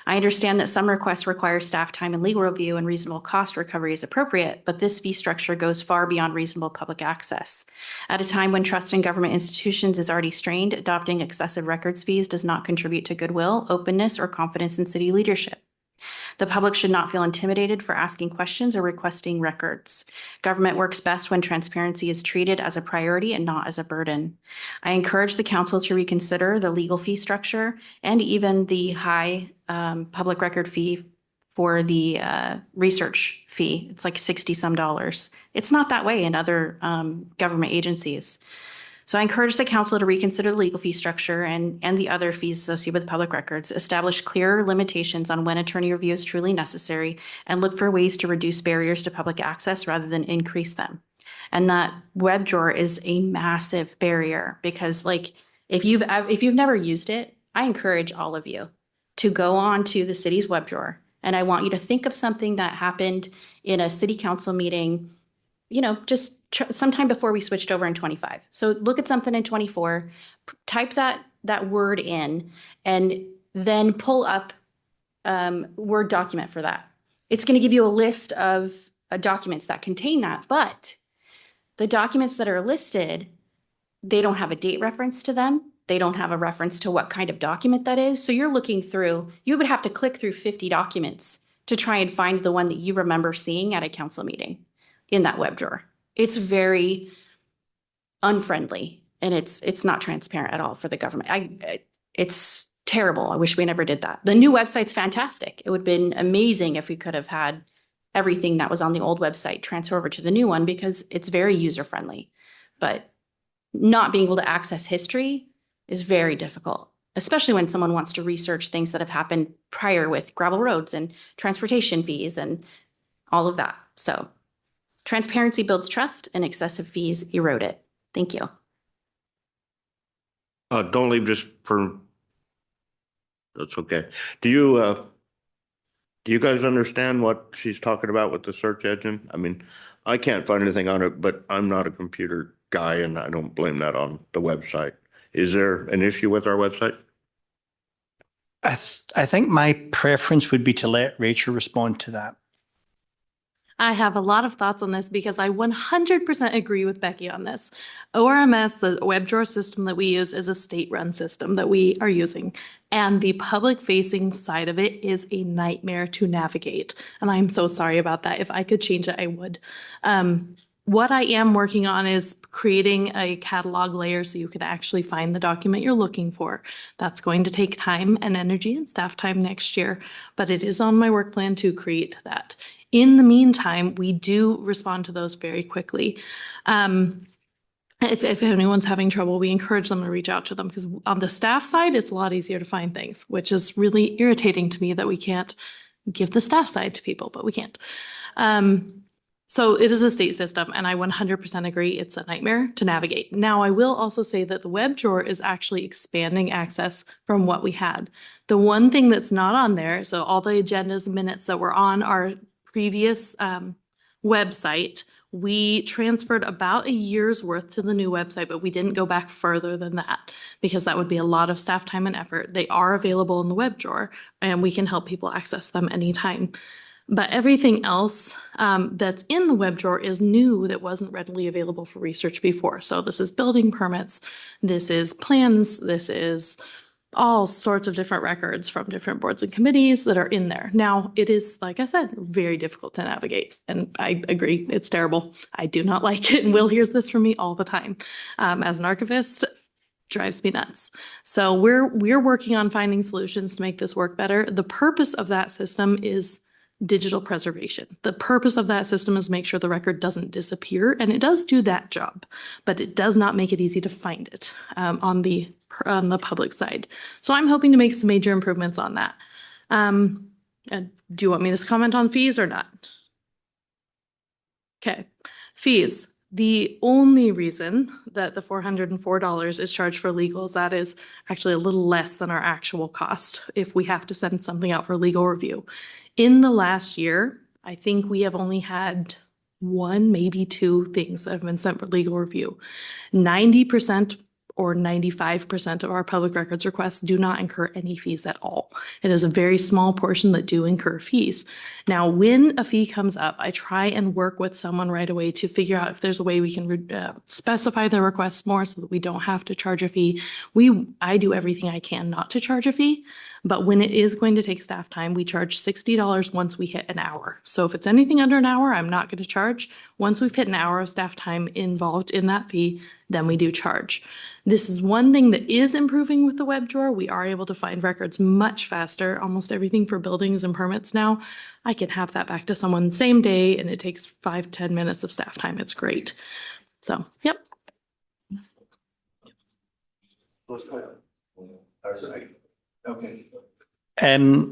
I understand that some requests require staff time and legal review, and reasonable cost recovery is appropriate, but this fee structure goes far beyond reasonable public access. At a time when trust in government institutions is already strained, adopting excessive records fees does not contribute to goodwill, openness, or confidence in city leadership. The public should not feel intimidated for asking questions or requesting records. Government works best when transparency is treated as a priority and not as a burden. I encourage the council to reconsider the legal fee structure and even the high public record fee for the research fee. It's like 60 some dollars. It's not that way in other government agencies. So I encourage the council to reconsider the legal fee structure and the other fees associated with public records, establish clear limitations on when attorney review is truly necessary, and look for ways to reduce barriers to public access rather than increase them. And that web drawer is a massive barrier because, like, if you've never used it, I encourage all of you to go on to the city's web drawer, and I want you to think of something that happened in a city council meeting, just sometime before we switched over in 25. So look at something in 24, type that word in, and then pull up Word document for that. It's going to give you a list of documents that contain that, but the documents that are listed, they don't have a date reference to them. They don't have a reference to what kind of document that is. So you're looking through, you would have to click through 50 documents to try and find the one that you remember seeing at a council meeting in that web drawer. It's very unfriendly, and it's not transparent at all for the government. It's terrible. I wish we never did that. The new website's fantastic. It would have been amazing if we could have had everything that was on the old website transfer over to the new one because it's very user-friendly. But not being able to access history is very difficult, especially when someone wants to research things that have happened prior with gravel roads and transportation fees and all of that. So transparency builds trust and excessive fees erode it. Thank you. Don't leave just for, that's okay. Do you guys understand what she's talking about with the search engine? I mean, I can't find anything on it, but I'm not a computer guy and I don't blame that on the website. Is there an issue with our website? I think my preference would be to let Rachel respond to that. I have a lot of thoughts on this because I 100% agree with Becky on this. ORMS, the web drawer system that we use, is a state-run system that we are using. And the public-facing side of it is a nightmare to navigate. And I'm so sorry about that. If I could change it, I would. What I am working on is creating a catalog layer so you can actually find the document you're looking for. That's going to take time and energy and staff time next year, but it is on my work plan to create that. In the meantime, we do respond to those very quickly. If anyone's having trouble, we encourage them to reach out to them because on the staff side, it's a lot easier to find things, which is really irritating to me that we can't give the staff side to people, but we can't. So it is a state system, and I 100% agree it's a nightmare to navigate. Now, I will also say that the web drawer is actually expanding access from what we had. The one thing that's not on there, so all the agendas and minutes that were on our previous website, we transferred about a year's worth to the new website, but we didn't go back further than that because that would be a lot of staff time and effort. They are available in the web drawer, and we can help people access them anytime. But everything else that's in the web drawer is new that wasn't readily available for research before. So this is building permits, this is plans, this is all sorts of different records from different boards and committees that are in there. Now, it is, like I said, very difficult to navigate. And I agree, it's terrible. I do not like it. And Will hears this from me all the time. As an archivist, drives me nuts. So we're working on finding solutions to make this work better. The purpose of that system is digital preservation. The purpose of that system is make sure the record doesn't disappear, and it does do that job, but it does not make it easy to find it on the public side. So I'm hoping to make some major improvements on that. Do you want me to comment on fees or not? Okay, fees. The only reason that the $404 is charged for legals, that is actually a little less than our actual cost if we have to send something out for legal review. In the last year, I think we have only had one, maybe two things that have been sent for legal review. 90% or 95% of our public records requests do not incur any fees at all. It is a very small portion that do incur fees. Now, when a fee comes up, I try and work with someone right away to figure out if there's a way we can specify the requests more so that we don't have to charge a fee. I do everything I can not to charge a fee, but when it is going to take staff time, we charge $60 once we hit an hour. So if it's anything under an hour, I'm not going to charge. Once we've hit an hour of staff time involved in that fee, then we do charge. This is one thing that is improving with the web drawer. We are able to find records much faster. Almost everything for buildings and permits now, I can have that back to someone the same day, and it takes 5-10 minutes of staff time. It's great. So, yep. Okay.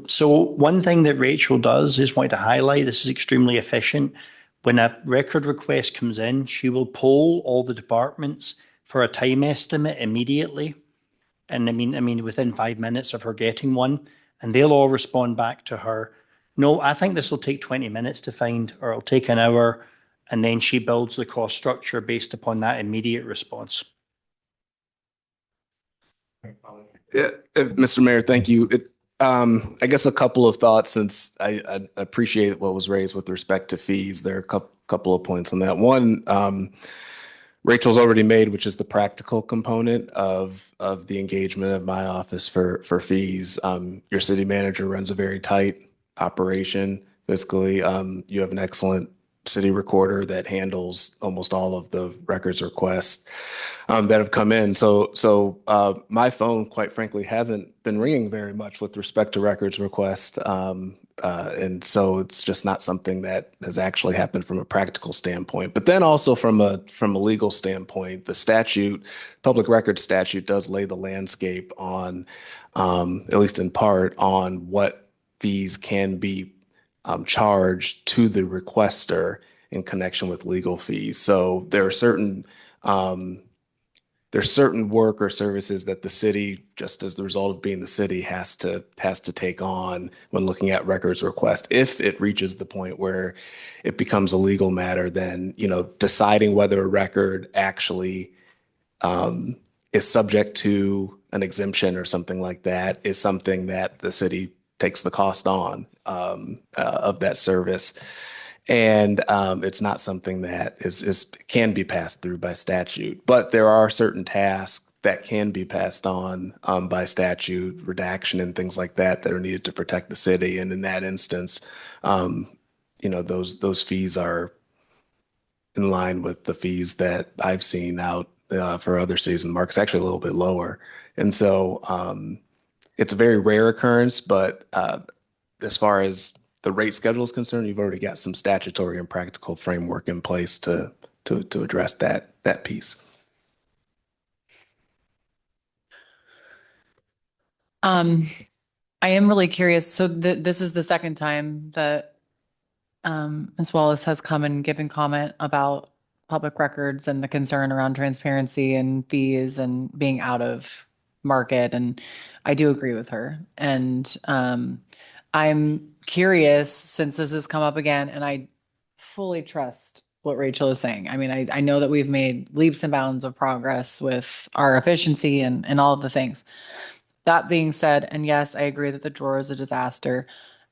So one thing that Rachel does is want to highlight, this is extremely efficient. When a record request comes in, she will poll all the departments for a time estimate immediately. And I mean, within 5 minutes of her getting one, and they'll all respond back to her. No, I think this will take 20 minutes to find, or it'll take an hour. And then she builds the cost structure based upon that immediate response. Yeah, Mr. Mayor, thank you. I guess a couple of thoughts, since I appreciate what was raised with respect to fees. There are a couple of points on that. One, Rachel's already made, which is the practical component of the engagement of my office for fees. Your city manager runs a very tight operation fiscally. You have an excellent city recorder that handles almost all of the records requests that have come in. So my phone, quite frankly, hasn't been ringing very much with respect to records requests. And so it's just not something that has actually happened from a practical standpoint. But then also from a legal standpoint, the statute, public records statute, does lay the landscape on, at least in part, on what fees can be charged to the requester in connection with legal fees. So there are certain work or services that the city, just as the result of being the city, has to take on when looking at records request. If it reaches the point where it becomes a legal matter, then, deciding whether a record actually is subject to an exemption or something like that is something that the city takes the cost on of that service. And it's not something that can be passed through by statute. But there are certain tasks that can be passed on by statute, redaction and things like that are needed to protect the city. And in that instance, those fees are in line with the fees that I've seen out for other cities in the market. It's actually a little bit lower. And so it's a very rare occurrence, but as far as the rate schedule is concerned, you've already got some statutory and practical framework in place to address that piece. I am really curious. So this is the second time that Ms. Wallace has come and given comment about public records and the concern around transparency and fees and being out of market. And I do agree with her. And I'm curious, since this has come up again, and I fully trust what Rachel is saying. I mean, I know that we've made leaps and bounds of progress with our efficiency and all of the things. That being said, and yes, I agree that the drawer is a disaster.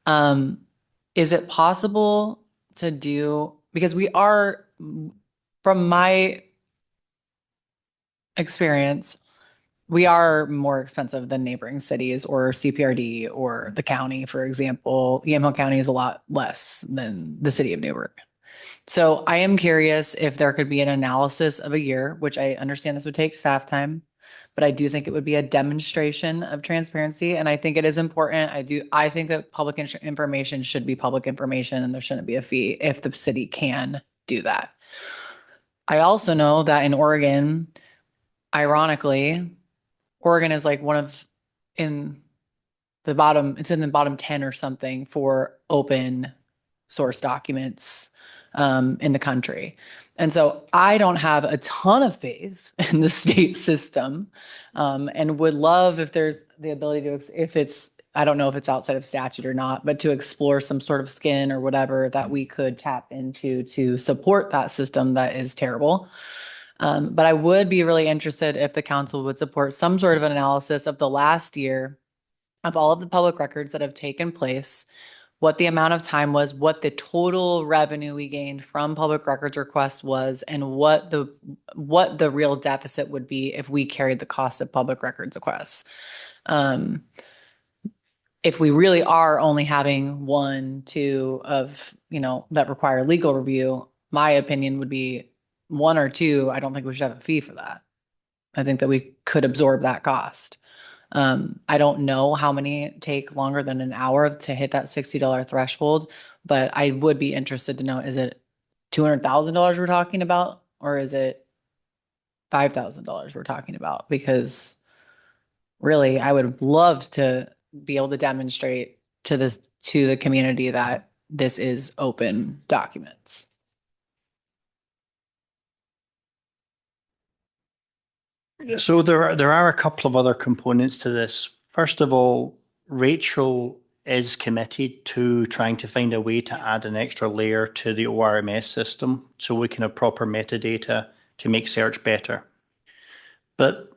Is it possible to do, because we are, from my experience, we are more expensive than neighboring cities or CPRD or the county, for example. Yamhill County is a lot less than the city of Newberg. So I am curious if there could be an analysis of a year, which I understand this would take staff time, but I do think it would be a demonstration of transparency. And I think it is important. I think that public information should be public information and there shouldn't be a fee if the city can do that. I also know that in Oregon, ironically, Oregon is like it's in the bottom 10 or something for open source documents in the country. And so I don't have a ton of faith in the state system and would love if there's the ability to, I don't know if it's outside of statute or not, but to explore some sort of skin or whatever that we could tap into to support that system that is terrible. But I would be really interested if the council would support some sort of an analysis of the last year of all of the public records that have taken place, what the amount of time was, what the total revenue we gained from public records requests was, and what the real deficit would be if we carried the cost of public records requests. If we really are only having 1, 2 of, that require legal review, my opinion would be 1 or 2. I don't think we should have a fee for that. I think that we could absorb that cost. I don't know how many take longer than an hour to hit that $60 threshold, but I would be interested to know, is it $200,000 we're talking about, or is it $5,000 we're talking about? Because really, I would love to be able to demonstrate to the community that this is open documents. So there are a couple of other components to this. First of all, Rachel is committed to trying to find a way to add an extra layer to the ORMS system so we can have proper metadata to make search better. But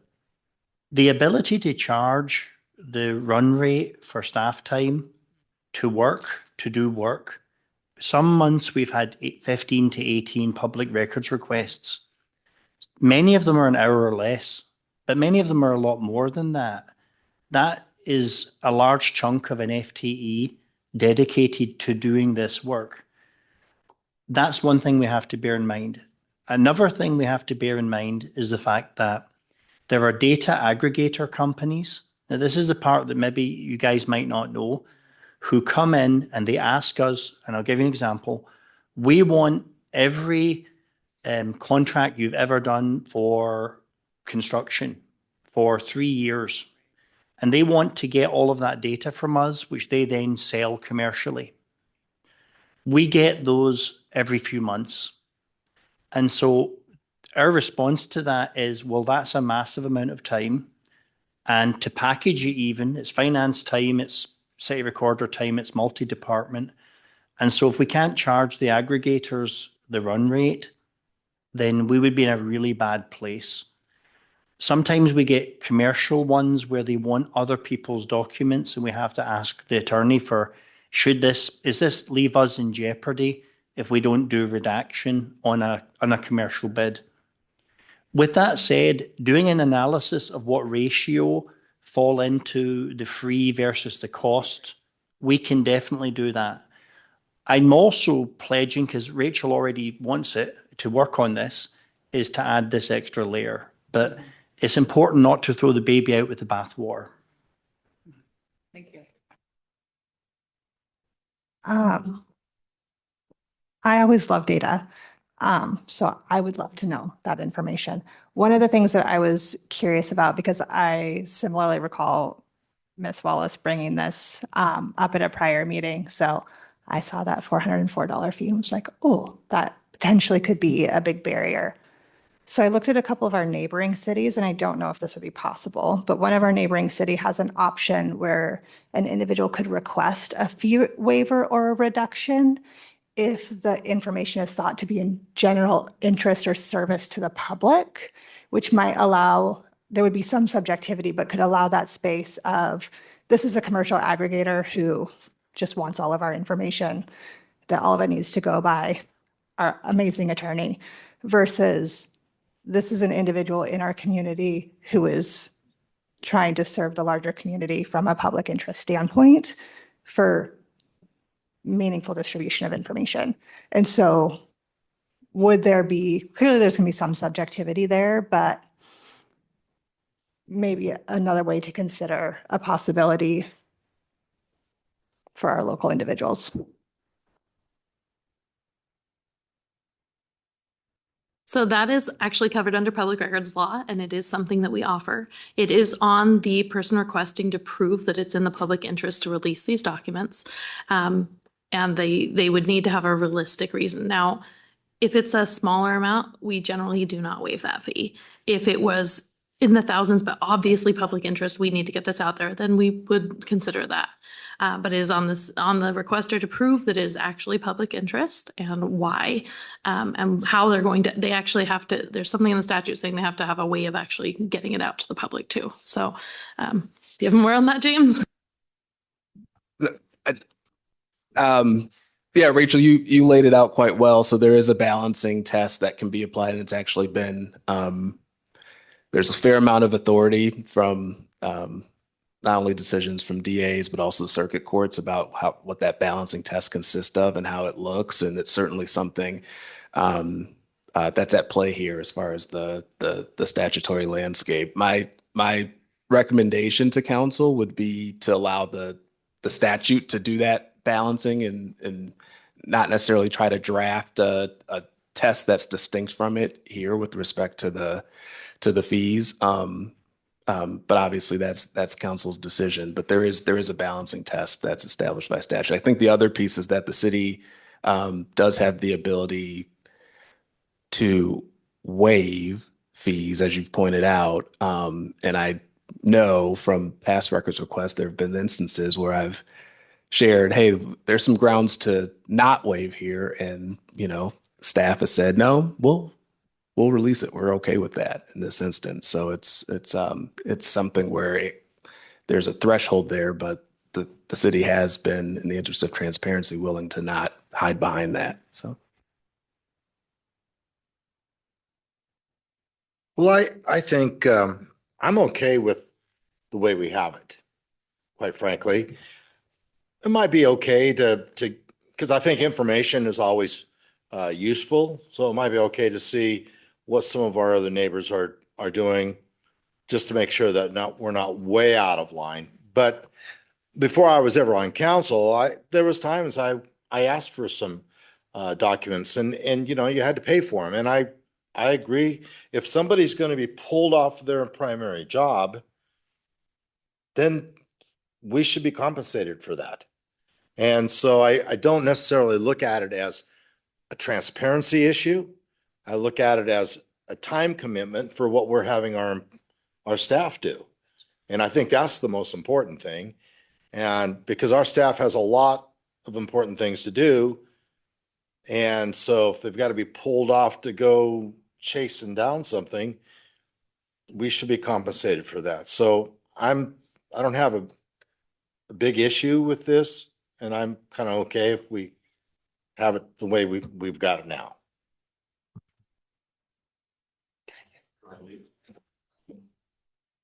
the ability to charge the run rate for staff time to do work, some months we've had 15 to 18 public records requests. Many of them are an hour or less, but many of them are a lot more than that. That is a large chunk of an FTE dedicated to doing this work. That's one thing we have to bear in mind. Another thing we have to bear in mind is the fact that there are data aggregator companies. Now, this is the part that maybe you guys might not know, who come in and they ask us, and I'll give you an example. We want every contract you've ever done for construction for 3 years. And they want to get all of that data from us, which they then sell commercially. We get those every few months. And so our response to that is, well, that's a massive amount of time. And to package it even, it's finance time, it's city recorder time, it's multi-department. And so if we can't charge the aggregators the run rate, then we would be in a really bad place. Sometimes we get commercial ones where they want other people's documents and we have to ask the attorney for, is this leave us in jeopardy if we don't do redaction on a commercial bid? With that said, doing an analysis of what ratio fall into the free versus the cost, we can definitely do that. I'm also pledging, because Rachel already wants it, to work on this, is to add this extra layer. But it's important not to throw the baby out with the bathwater. Thank you. I always love data. So I would love to know that information. One of the things that I was curious about, because I similarly recall Ms. Wallace bringing this up at a prior meeting. So I saw that $404 fee and was like, oh, that potentially could be a big barrier. So I looked at a couple of our neighboring cities, and I don't know if this would be possible, but one of our neighboring city has an option where an individual could request a fee waiver or a reduction if the information is thought to be in general interest or service to the public, which might allow, there would be some subjectivity, but could allow that space of, this is a commercial aggregator who just wants all of our information, that all of it needs to go by our amazing attorney, versus this is an individual in our community who is trying to serve the larger community from a public interest standpoint for meaningful distribution of information. And so would there be, clearly there's going to be some subjectivity there, but maybe another way to consider a possibility for our local individuals. So that is actually covered under public records law, and it is something that we offer. It is on the person requesting to prove that it's in the public interest to release these documents. And they would need to have a realistic reason. Now, if it's a smaller amount, we generally do not waive that fee. If it was in the thousands, but obviously public interest, we need to get this out there, then we would consider that. But it is on the requester to prove that it is actually public interest and why, and how they're going to, they actually have to, there's something in the statute saying they have to have a way of actually getting it out to the public too. So, do you have more on that, James? Yeah, Rachel, you laid it out quite well. So there is a balancing test that can be applied, and it's actually been there's a fair amount of authority from not only decisions from DAs but also circuit courts about what that balancing test consists of and how it looks, and it's certainly something that's at play here as far as the statutory landscape. My recommendation to council would be to allow the statute to do that balancing and not necessarily try to draft a test that's distinct from it here with respect to the fees. But obviously that's council's decision, but there is a balancing test that's established by statute. I think the other piece is that the city does have the ability to waive fees, as you've pointed out. And I know from past records requests, there have been instances where I've shared, hey, there's some grounds to not waive here. And, staff has said, no, we'll release it. We're okay with that in this instance. So it's something where there's a threshold there, but the city has been, in the interest of transparency, willing to not hide behind that. So. Well, I think I'm okay with the way we have it, quite frankly. It might be okay to because I think information is always useful. So it might be okay to see what some of our other neighbors are doing, just to make sure that we're not way out of line. But before I was ever on council, there was times I asked for some documents, and you had to pay for them. And I agree. If somebody's going to be pulled off their primary job, then we should be compensated for that. And so I don't necessarily look at it as a transparency issue. I look at it as a time commitment for what we're having our staff do. And I think that's the most important thing. And because our staff has a lot of important things to do. And so if they've got to be pulled off to go chasing down something, we should be compensated for that. So I don't have a big issue with this, and I'm kind of okay if we have it the way we've got it now.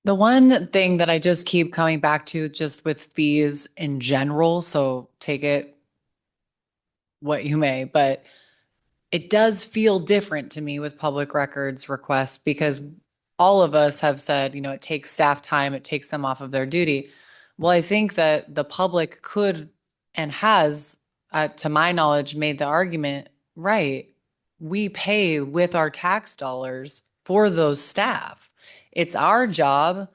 The one thing that I just keep coming back to just with fees in general, so take it what you may, but it does feel different to me with public records requests because all of us have said, it takes staff time, it takes them off of their duty. Well, I think that the public could and has, to my knowledge, made the argument, right, we pay with our tax dollars for those staff. It's our job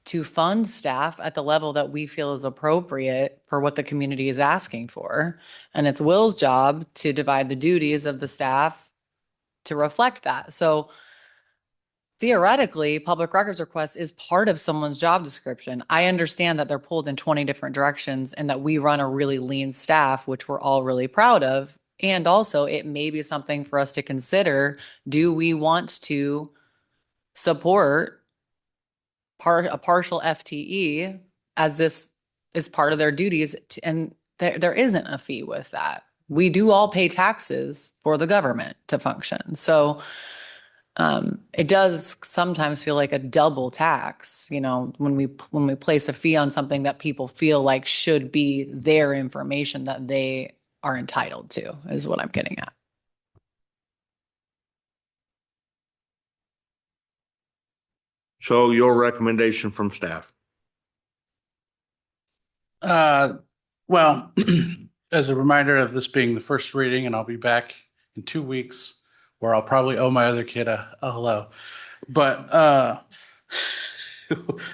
to fund staff at the level that we feel is appropriate for what the community is asking for. And it's Will's job to divide the duties of the staff to reflect that. So theoretically, public records request is part of someone's job description. I understand that they're pulled in 20 different directions and that we run a really lean staff, which we're all really proud of. And also it may be something for us to consider. Do we want to support a partial FTE as this is part of their duties? And there isn't a fee with that. We do all pay taxes for the government to function. So it does sometimes feel like a double tax, when we place a fee on something that people feel like should be their information that they are entitled to, is what I'm getting at. So your recommendation from staff? Well, as a reminder of this being the first reading, and I'll be back in 2 weeks where I'll probably owe my other kid a hello. But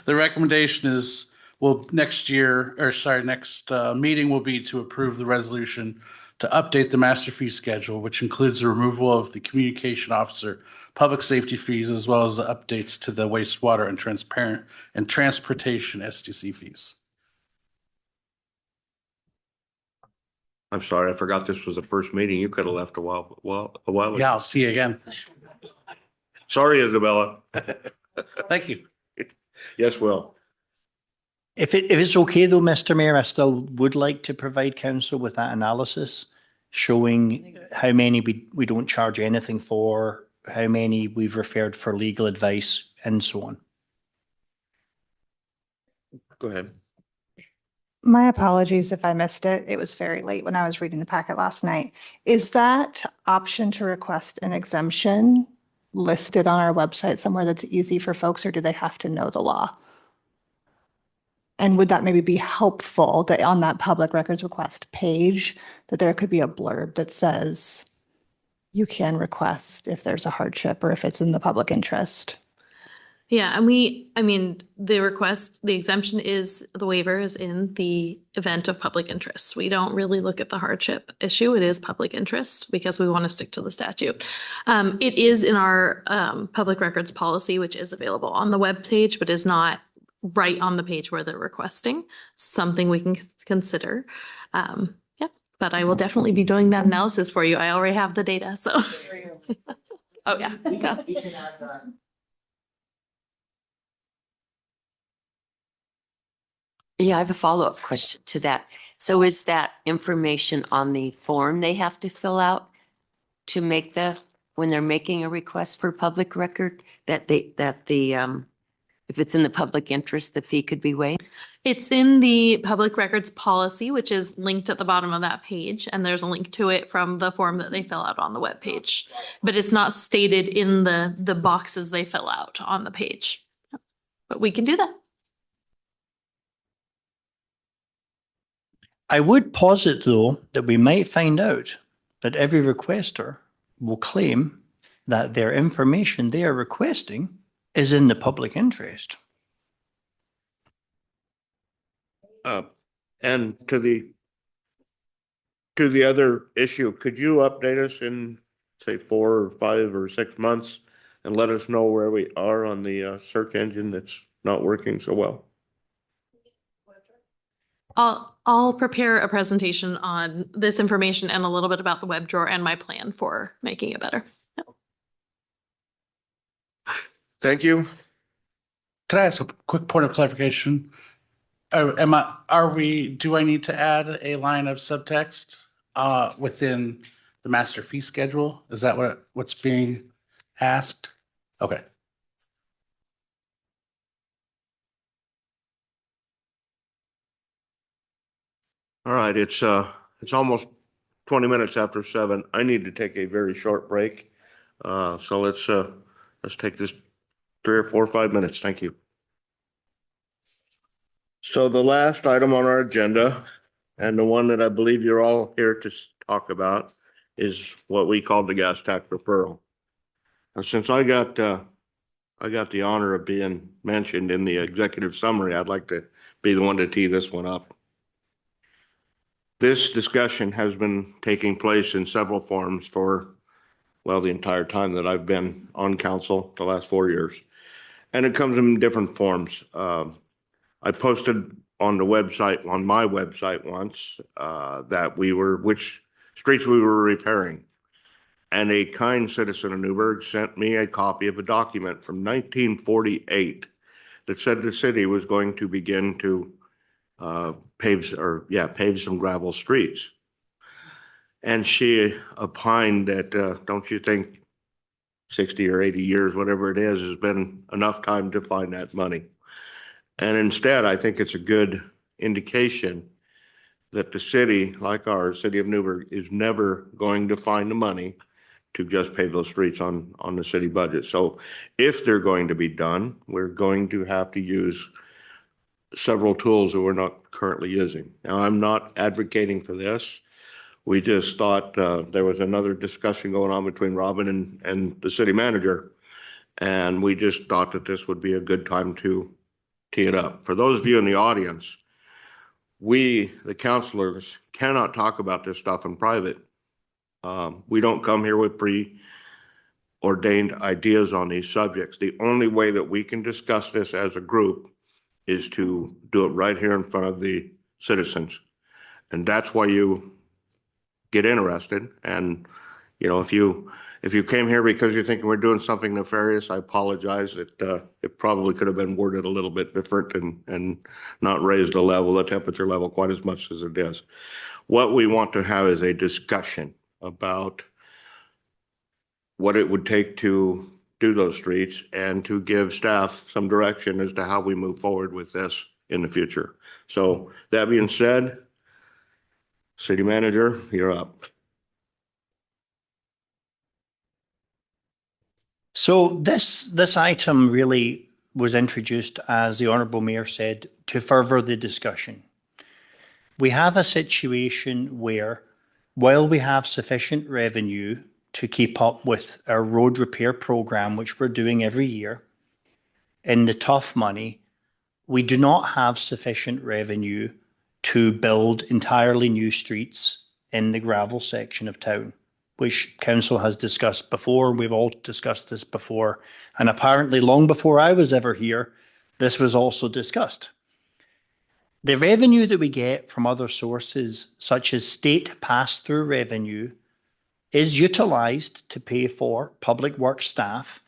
the recommendation is, well, next meeting will be to approve the resolution to update the master fee schedule, which includes the removal of the communication officer, public safety fees, as well as the updates to the wastewater and transportation SDC fees. I'm sorry, I forgot this was the first meeting. You could have left a while ago. Yeah, I'll see you again. Sorry, Isabella. Thank you. Yes, Will. If it's okay though, Mr. Mayor, I still would like to provide council with that analysis showing how many we don't charge anything for, how many we've referred for legal advice and so on. Go ahead. My apologies if I missed it. It was very late when I was reading the packet last night. Is that option to request an exemption listed on our website somewhere that's easy for folks, or do they have to know the law? And would that maybe be helpful that on that public records request page, that there could be a blurb that says you can request if there's a hardship or if it's in the public interest? Yeah, and the exemption is, the waiver is in the event of public interest. We don't really look at the hardship issue. It is public interest because we want to stick to the statute. It is in our public records policy, which is available on the web page, but is not right on the page where they're requesting. Something we can consider. Yeah, but I will definitely be doing that analysis for you. I already have the data, so. Oh, yeah. Yeah, I have a follow-up question to that. So is that information on the form they have to fill out to make when they're making a request for public record, if it's in the public interest, the fee could be waived? It's in the public records policy, which is linked at the bottom of that page, and there's a link to it from the form that they fill out on the web page. But it's not stated in the boxes they fill out on the page. But we can do that. I would posit though that we might find out that every requester will claim that their information they are requesting is in the public interest. And to the other issue, could you update us in, say, 4 or 5 or 6 months and let us know where we are on the search engine that's not working so well? I'll prepare a presentation on this information and a little bit about the web drawer and my plan for making it better. Yep. Thank you. Could I ask a quick point of clarification? Do I need to add a line of subtext within the master fee schedule? Is that what's being asked? Okay. All right, it's almost 20 minutes after 7. I need to take a very short break. So let's take this 3 or 4 or 5 minutes. Thank you. So the last item on our agenda, and the one that I believe you're all here to talk about, is what we call the gas tax referral. Now, since I got the honor of being mentioned in the executive summary, I'd like to be the one to tee this one up. This discussion has been taking place in several forms for, well, the entire time that I've been on council, the last 4 years. And it comes in different forms. I posted on my website once, which streets we were repairing. And a kind citizen of Newberg sent me a copy of a document from 1948 that said the city was going to begin to pave some gravel streets. And she opined that, don't you think 60 or 80 years, whatever it is, has been enough time to find that money? And instead, I think it's a good indication that the city, like ours, City of Newberg, is never going to find the money to just pave those streets on the city budget. So if they're going to be done, we're going to have to use several tools that we're not currently using. Now, I'm not advocating for this. We just thought there was another discussion going on between Robin and the city manager. And we just thought that this would be a good time to tee it up. For those of you in the audience, we, the counselors, cannot talk about this stuff in private. We don't come here with preordained ideas on these subjects. The only way that we can discuss this as a group is to do it right here in front of the citizens. And that's why you get interested. And, you know, if you came here because you're thinking we're doing something nefarious, I apologize. It probably could have been worded a little bit different and not raised the temperature level quite as much as it is. What we want to have is a discussion about what it would take to do those streets and to give staff some direction as to how we move forward with this in the future. So that being said, city manager, you're up. So this item really was introduced, as the Honourable Mayor said, to further the discussion. We have a situation where, while we have sufficient revenue to keep up with our road repair programme, which we're doing every year, in the tough money, we do not have sufficient revenue to build entirely new streets in the gravel section of town, which council has discussed before. We've all discussed this before. And apparently long before I was ever here, this was also discussed. The revenue that we get from other sources, such as state pass-through revenue, is utilised to pay for public works staff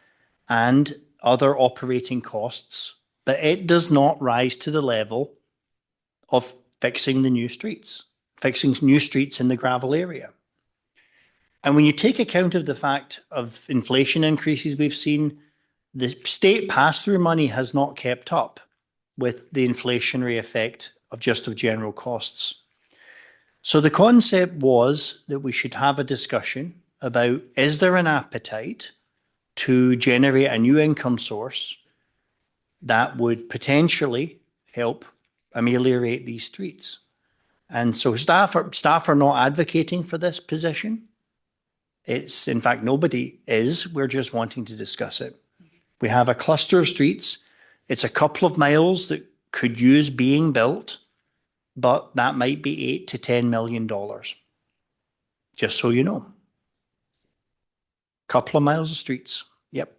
and other operating costs, but it does not rise to the level of fixing the new streets, fixing new streets in the gravel area. And when you take account of the fact of inflation increases we've seen, the state pass-through money has not kept up with the inflationary effect of general costs. So the concept was that we should have a discussion about, is there an appetite to generate a new income source that would potentially help ameliorate these streets? And so staff are not advocating for this position. It's, in fact, nobody is. We're just wanting to discuss it. We have a cluster of streets. It's a couple of miles that could use being built, but that might be $8 to $10 million. Just so you know. Couple of miles of streets. Yep.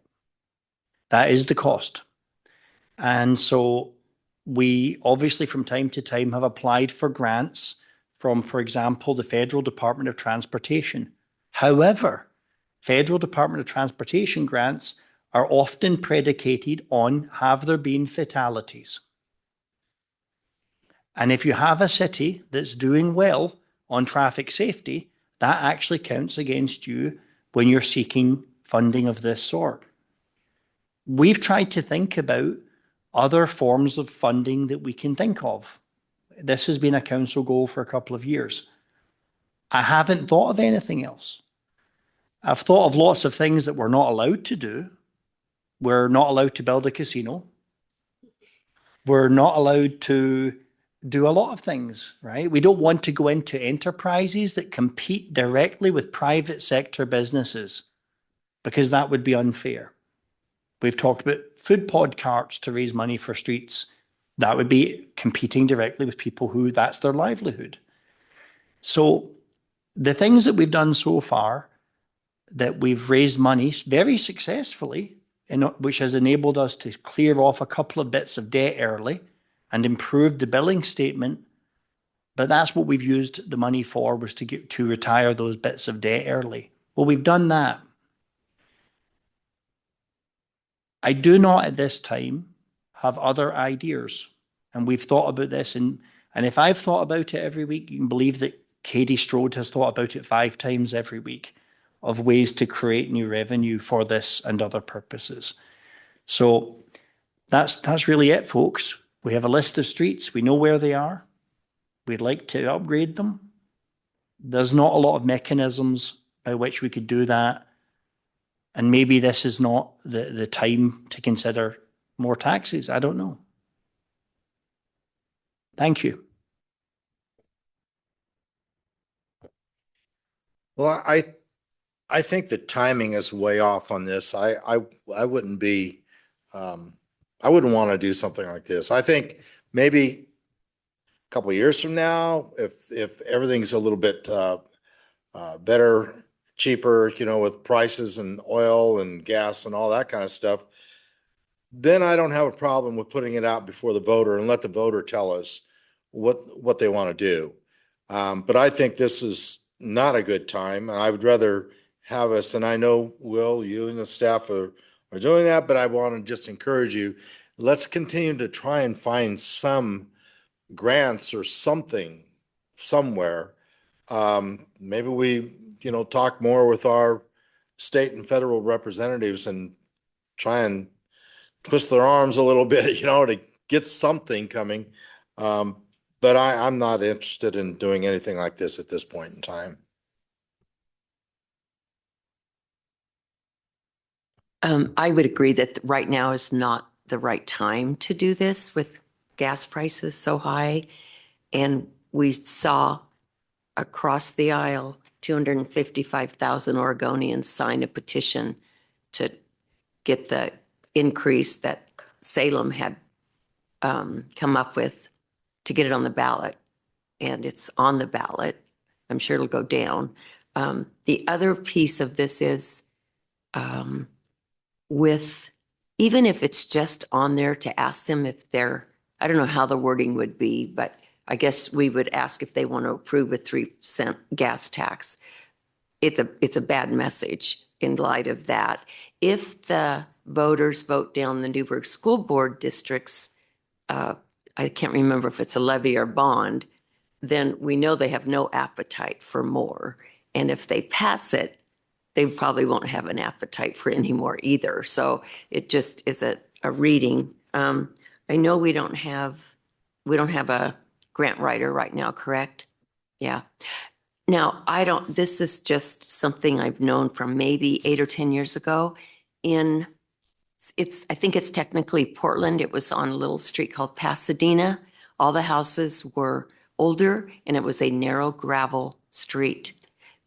That is the cost. And so we obviously from time to time have applied for grants from, for example, the Federal Department of Transportation. However, Federal Department of Transportation grants are often predicated on, have there been fatalities? And if you have a city that's doing well on traffic safety, that actually counts against you when you're seeking funding of this sort. We've tried to think about other forms of funding that we can think of. This has been a council goal for a couple of years. I haven't thought of anything else. I've thought of lots of things that we're not allowed to do. We're not allowed to build a casino. We're not allowed to do a lot of things, right? We don't want to go into enterprises that compete directly with private sector businesses because that would be unfair. We've talked about food pod carts to raise money for streets. That would be competing directly with people who that's their livelihood. So the things that we've done so far, that we've raised money very successfully, which has enabled us to clear off a couple of bits of debt early and improve the billing statement. But that's what we've used the money for, was to retire those bits of debt early. Well, we've done that. I do not at this time have other ideas. And we've thought about this. And if I've thought about it every week, you can believe that Katie Strode has thought about it 5 times every week of ways to create new revenue for this and other purposes. So that's really it, folks. We have a list of streets. We know where they are. We'd like to upgrade them. There's not a lot of mechanisms by which we could do that And maybe this is not the time to consider more taxes. I don't know. Thank you. Well, I think the timing is way off on this. I wouldn't be, I wouldn't want to do something like this. I think maybe a couple of years from now, if everything's a little bit better, cheaper, with prices and oil and gas and all that kind of stuff, then I don't have a problem with putting it out before the voter and let the voter tell us what they want to do. But I think this is not a good time. I would rather have us, and I know, Will, you and the staff are doing that, but I want to just encourage you, let's continue to try and find some grants or something somewhere. Maybe we, talk more with our state and federal representatives and try and twist their arms a little bit, to get something coming. But I'm not interested in doing anything like this at this point in time. I would agree that right now is not the right time to do this with gas prices so high. And we saw across the aisle, 255,000 Oregonians sign a petition to get the increase that Salem had come up with to get it on the ballot. And it's on the ballot. I'm sure it'll go down. The other piece of this is with, even if it's just on there to ask them if they're, I don't know how the wording would be, but I guess we would ask if they want to approve a 3-cent gas tax. It's a bad message in light of that. If the voters vote down the Newberg School Board districts, I can't remember if it's a levy or bond, then we know they have no appetite for more. And if they pass it, they probably won't have an appetite for any more either. So it just is a reading. I know we don't have a grant writer right now, correct? Yeah. Now, this is just something I've known from maybe 8 or 10 years ago. I think it's technically Portland. It was on a little street called Pasadena. All the houses were older and it was a narrow gravel street.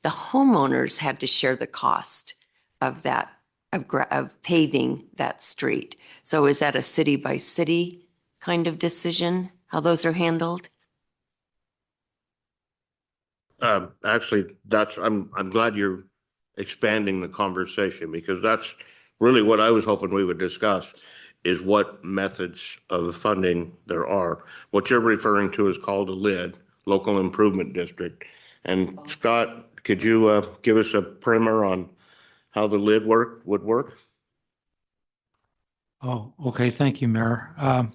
The homeowners had to share the cost of that, of paving that street. So is that a city by city kind of decision, how those are handled? Actually, I'm glad you're expanding the conversation, because that's really what I was hoping we would discuss, is what methods of funding there are. What you're referring to is called a LID, Local Improvement District. And Scott, could you give us a primer on how the LID would work? Oh, okay. Thank you, Mayor.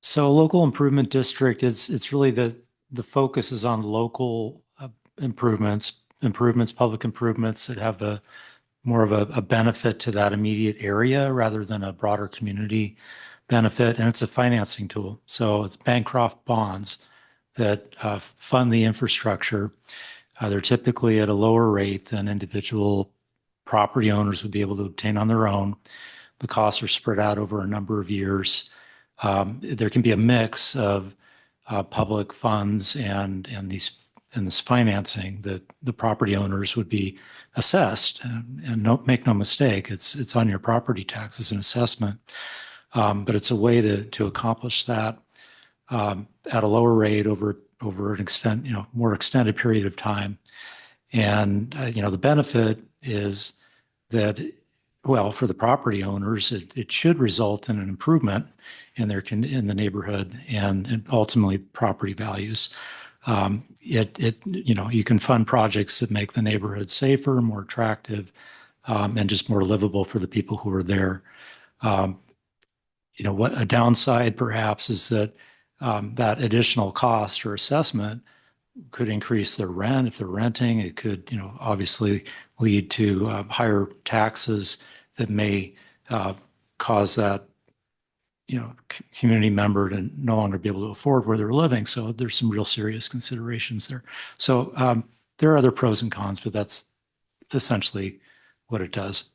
So local improvement district, it's really the focus is on local improvements, public improvements that have more of a benefit to that immediate area rather than a broader community benefit. And it's a financing tool. So it's Bancroft bonds that fund the infrastructure. They're typically at a lower rate than individual property owners would be able to obtain on their own. The costs are spread out over a number of years. There can be a mix of public funds and this financing that the property owners would be assessed. And make no mistake, it's on your property tax as an assessment. But it's a way to accomplish that at a lower rate over an more extended period of time. And the benefit is that, well, for the property owners, it should result in an improvement in the neighborhood and ultimately property values. You can fund projects that make the neighborhood safer, more attractive, and just more livable for the people who are there. What a downside perhaps is that that additional cost or assessment could increase their rent. If they're renting, it could, obviously lead to higher taxes that may cause that, community member to no longer be able to afford where they're living. So there's some real serious considerations there. So there are other pros and cons, but that's essentially what it does.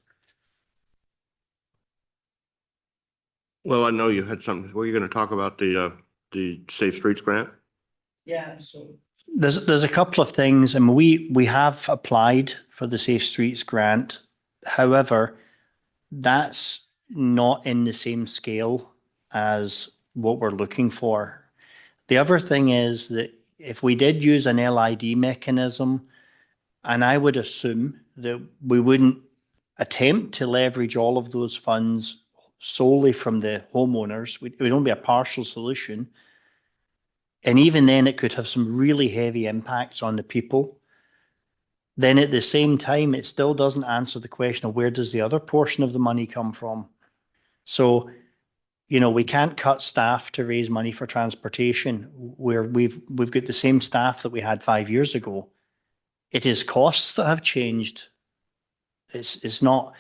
Well, I know you had something. Were you going to talk about the Safe Streets grant? Yeah, so there's a couple of things, and we have applied for the Safe Streets grant. However, that's not in the same scale as what we're looking for. The other thing is that if we did use an LID mechanism, and I would assume that we wouldn't attempt to leverage all of those funds solely from the homeowners, it would only be a partial solution. And even then, it could have some really heavy impacts on the people. Then at the same time, it still doesn't answer the question of where does the other portion of the money come from? So, you know, we can't cut staff to raise money for transportation where we've got the same staff that we had 5 years ago. It is costs that have changed. It's not,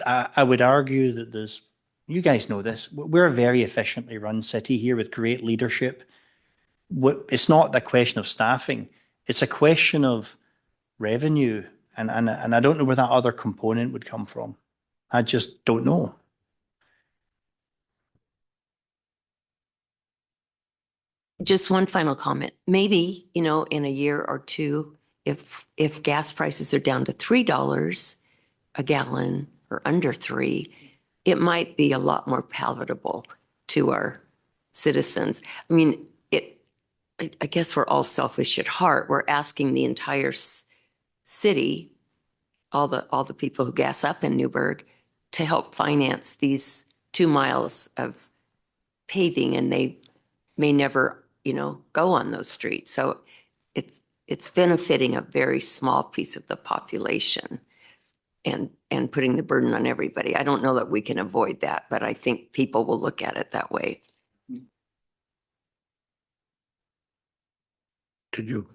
I would argue that there's, you guys know this, we're a very efficiently run city here with great leadership. It's not the question of staffing. It's a question of revenue. And I don't know where that other component would come from. I just don't know. Just one final comment. Maybe, you know, in a year or two, if gas prices are down to $3 a gallon or under $3, it might be a lot more palatable to our citizens. I mean, I guess we're all selfish at heart. We're asking the entire city, all the people who gas up in Newberg, to help finance these 2 miles of paving, and they may never, you know, go on those streets. So it's benefiting a very small piece of the population and putting the burden on everybody. I don't know that we can avoid that, but I think people will look at it that way. Did you?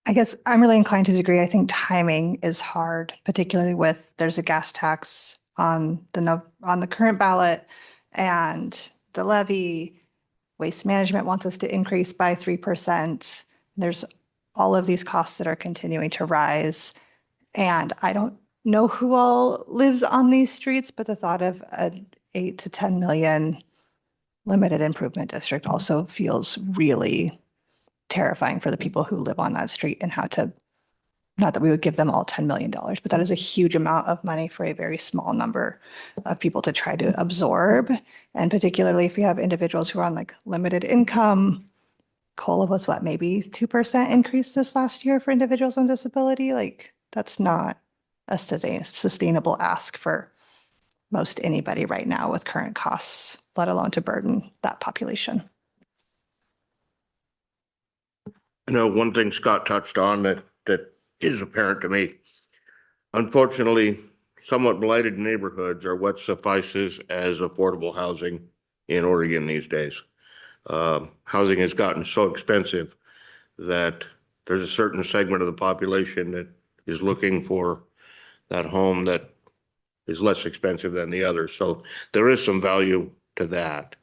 I guess I'm really inclined to agree. I think timing is hard, particularly with there's a gas tax on the current ballot and the levy. Waste Management wants us to increase by 3%. There's all of these costs that are continuing to rise. And I don't know who all lives on these streets, but the thought of an 8 to 10 million limited improvement district also feels really terrifying for the people who live on that street and how to, not that we would give them all $10 million, but that is a huge amount of money for a very small number of people to try to absorb. And particularly if you have individuals who are on like limited income. COLA was what, maybe 2% increase this last year for individuals on disability? Like, that's not a sustainable ask for most anybody right now with current costs, let alone to burden that population. I know one thing Scott touched on that is apparent to me. Unfortunately, somewhat blighted neighborhoods are what suffices as affordable housing in Oregon these days. Housing has gotten so expensive that there's a certain segment of the population that is looking for that home that is less expensive than the other. So there is some value to that.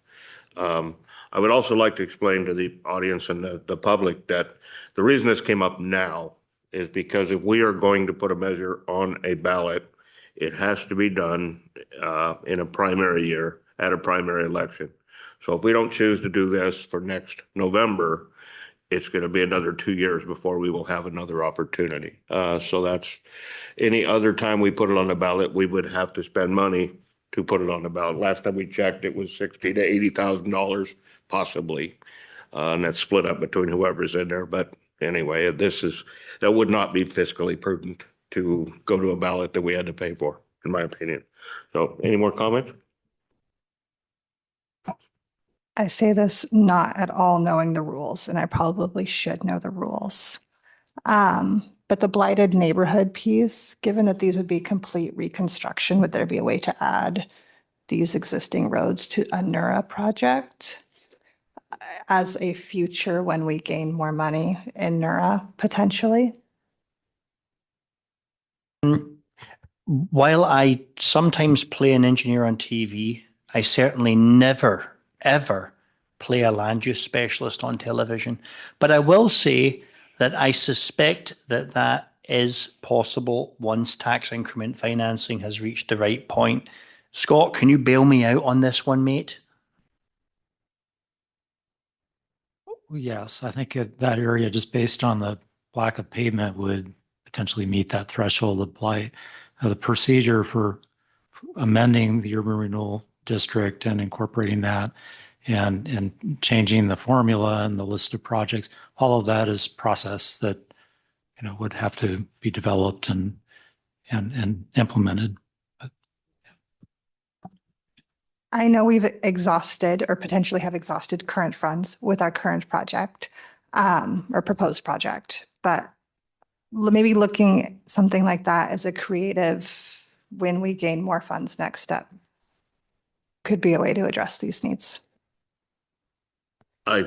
I would also like to explain to the audience and the public that the reason this came up now is because if we are going to put a measure on a ballot, it has to be done in a primary year at a primary election. So if we don't choose to do this for next November, it's going to be another 2 years before we will have another opportunity. So that's any other time we put it on the ballot, we would have to spend money to put it on the ballot. Last time we checked, it was $60,000 to $80,000 possibly. And that's split up between whoever's in there. But anyway, that would not be fiscally prudent to go to a ballot that we had to pay for, in my opinion. So any more comments? I say this not at all knowing the rules, and I probably should know the rules. But the blighted neighborhood piece, given that these would be complete reconstruction, would there be a way to add these existing roads to a NURA project as a future when we gain more money in NURA potentially? While I sometimes play an engineer on TV, I certainly never, ever play a land use specialist on television. But I will say that I suspect that that is possible once tax increment financing has reached the right point. Scott, can you bail me out on this one, mate? Yes, I think that area, just based on the lack of pavement, would potentially meet that threshold of blight. The procedure for amending the urban renewal district and incorporating that and changing the formula and the list of projects, all of that is process that, would have to be developed and implemented. I know we've exhausted or potentially have exhausted current funds with our current project, or proposed project, but maybe looking at something like that as a creative, when we gain more funds, next step could be a way to address these needs. I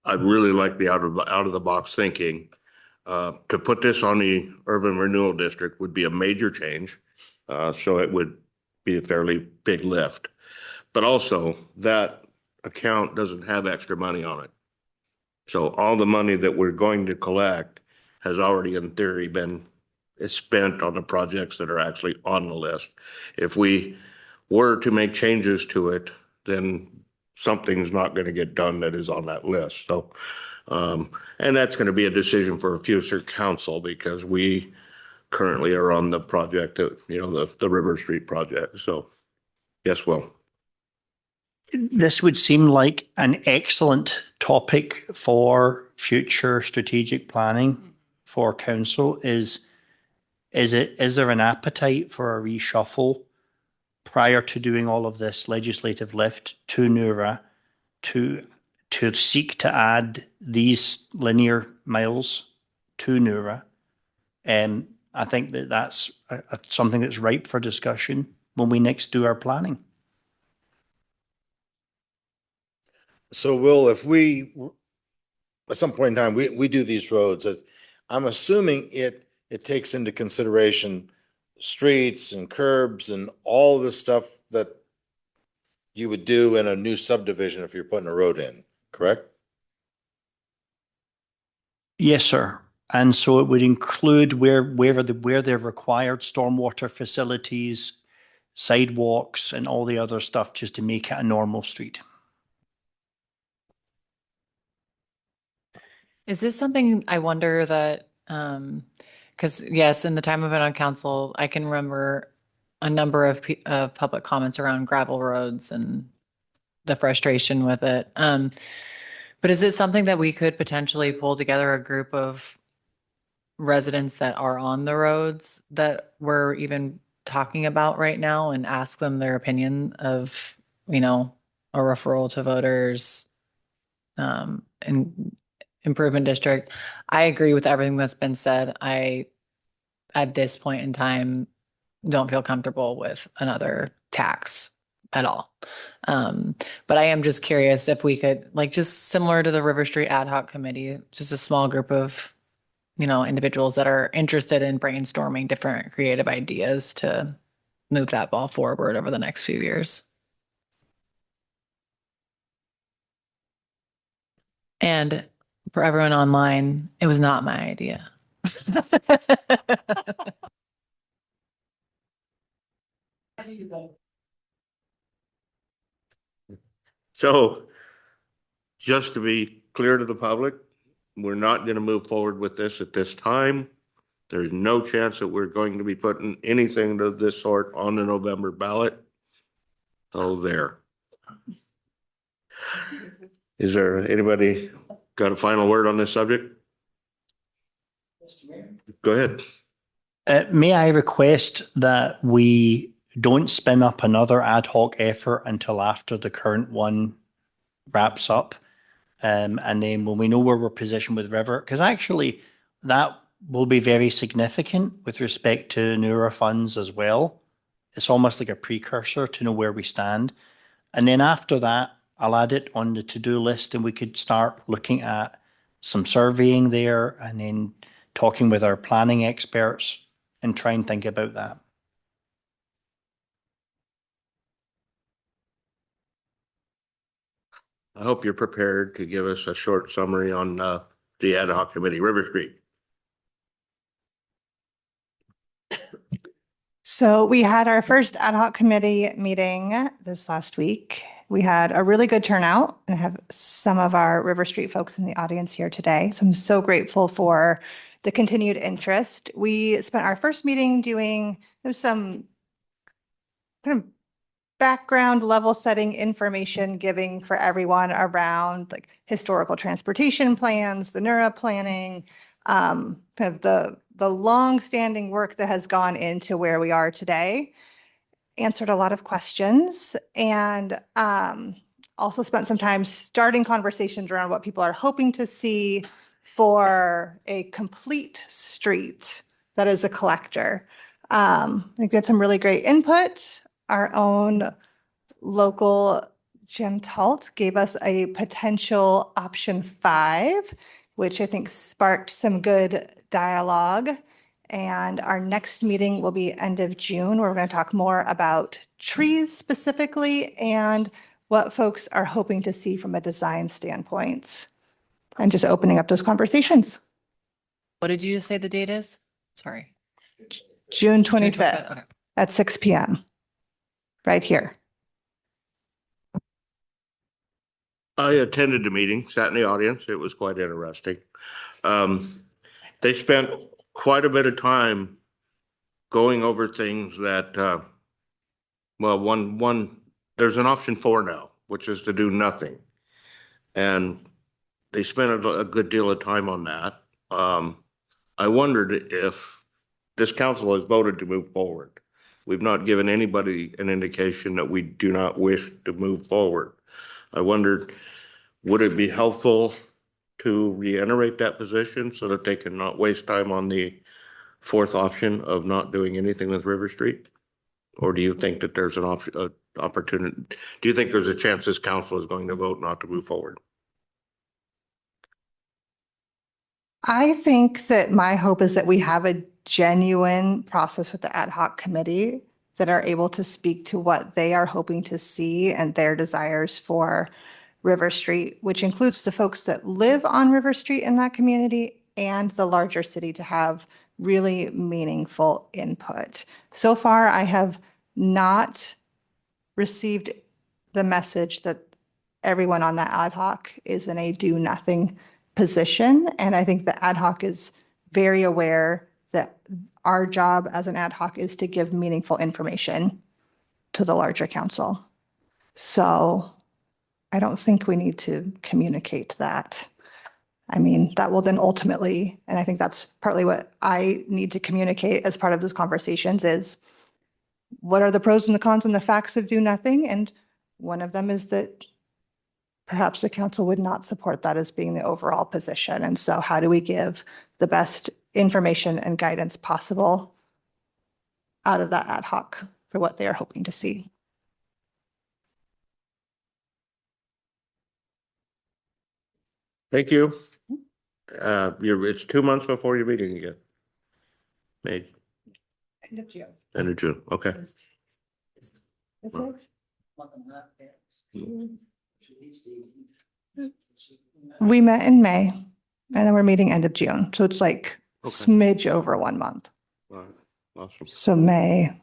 really like the out of the box thinking. To put this on the urban renewal district would be a major change. So it would be a fairly big lift. But also that account doesn't have extra money on it. So all the money that we're going to collect has already in theory been spent on the projects that are actually on the list. If we were to make changes to it, then something's not going to get done that is on that list. So, and that's going to be a decision for a future council because we currently are on the project, the River Street project. So, yes, Will. This would seem like an excellent topic for future strategic planning for council. Is there an appetite for a reshuffle prior to doing all of this legislative lift to NURA to seek to add these linear miles to NURA? And I think that's something that's ripe for discussion when we next do our planning. So Will, if we, at some point in time, we do these roads, I'm assuming it takes into consideration streets and curbs and all the stuff that you would do in a new subdivision if you're putting a road in, correct? Yes, sir. And so it would include where they're required stormwater facilities, sidewalks, and all the other stuff just to make it a normal street. Is this something I wonder that, because yes, in the time I've been on council, I can remember a number of public comments around gravel roads and the frustration with it. But is it something that we could potentially pull together a group of residents that are on the roads that we're even talking about right now and ask them their opinion of, a referral to voters, and improvement district? I agree with everything that's been said. At this point in time, don't feel comfortable with another tax at all. But I am just curious if we could, like, just similar to the River Street Ad Hoc Committee, just a small group of, individuals that are interested in brainstorming different creative ideas to move that ball forward over the next few years. And for everyone online, it was not my idea. So just to be clear to the public, we're not going to move forward with this at this time. There's no chance that we're going to be putting anything of this sort on the November ballot. Oh, there. Is there anybody got a final word on this subject? Go ahead. May I request that we don't spin up another ad hoc effort until after the current one wraps up? And then when we know where we're positioned with River, because actually that will be very significant with respect to newer funds as well. It's almost like a precursor to know where we stand. And then after that, I'll add it on the to-do list and we could start looking at some surveying there and then talking with our planning experts and try and think about that. I hope you're prepared to give us a short summary on the ad hoc committee, River Street. So we had our first ad hoc committee meeting this last week. We had a really good turnout and have some of our River Street folks in the audience here today. So I'm so grateful for the continued interest. We spent our first meeting doing some kind of background level setting information giving for everyone around like historical transportation plans, the NURA planning, kind of the long-standing work that has gone into where we are today. Answered a lot of questions and also spent some time starting conversations around what people are hoping to see for a complete street that is a collector. We got some really great input. Our own local Jim Talt gave us a potential option 5, which I think sparked some good dialogue. And our next meeting will be end of June, where we're going to talk more about trees specifically and what folks are hoping to see from a design standpoint. And just opening up those conversations. What did you just say the date is? Sorry. June 25th Okay. at 6 p.m. right here. I attended the meeting, sat in the audience. It was quite interesting. They spent quite a bit of time going over things that, well, there's an option 4 now, which is to do nothing. And they spent a good deal of time on that. I wondered if this council has voted to move forward. We've not given anybody an indication that we do not wish to move forward. I wondered, would it be helpful to reiterate that position so that they can not waste time on the 4th option of not doing anything with River Street? Or do you think that there's an opportunity? Do you think there's a chance this council is going to vote not to move forward? I think that my hope is that we have a genuine process with the ad hoc committee that are able to speak to what they are hoping to see and their desires for River Street, which includes the folks that live on River Street in that community and the larger city to have really meaningful input. So far, I have not received the message that everyone on that ad hoc is in a do nothing position. And I think the ad hoc is very aware that our job as an ad hoc is to give meaningful information to the larger council. So I don't think we need to communicate that. I mean, that will then ultimately, and I think that's partly what I need to communicate as part of those conversations is what are the pros and the cons and the facts of do nothing? And one of them is that perhaps the council would not support that as being the overall position. And so how do we give the best information and guidance possible out of that ad hoc for what they are hoping to see? Thank you. It's 2 months before your meeting again. May, End of June. end of June, okay. Is it? We met in May and then we're meeting end of June. So it's like Okay. smidge over 1 month. All right, awesome. So May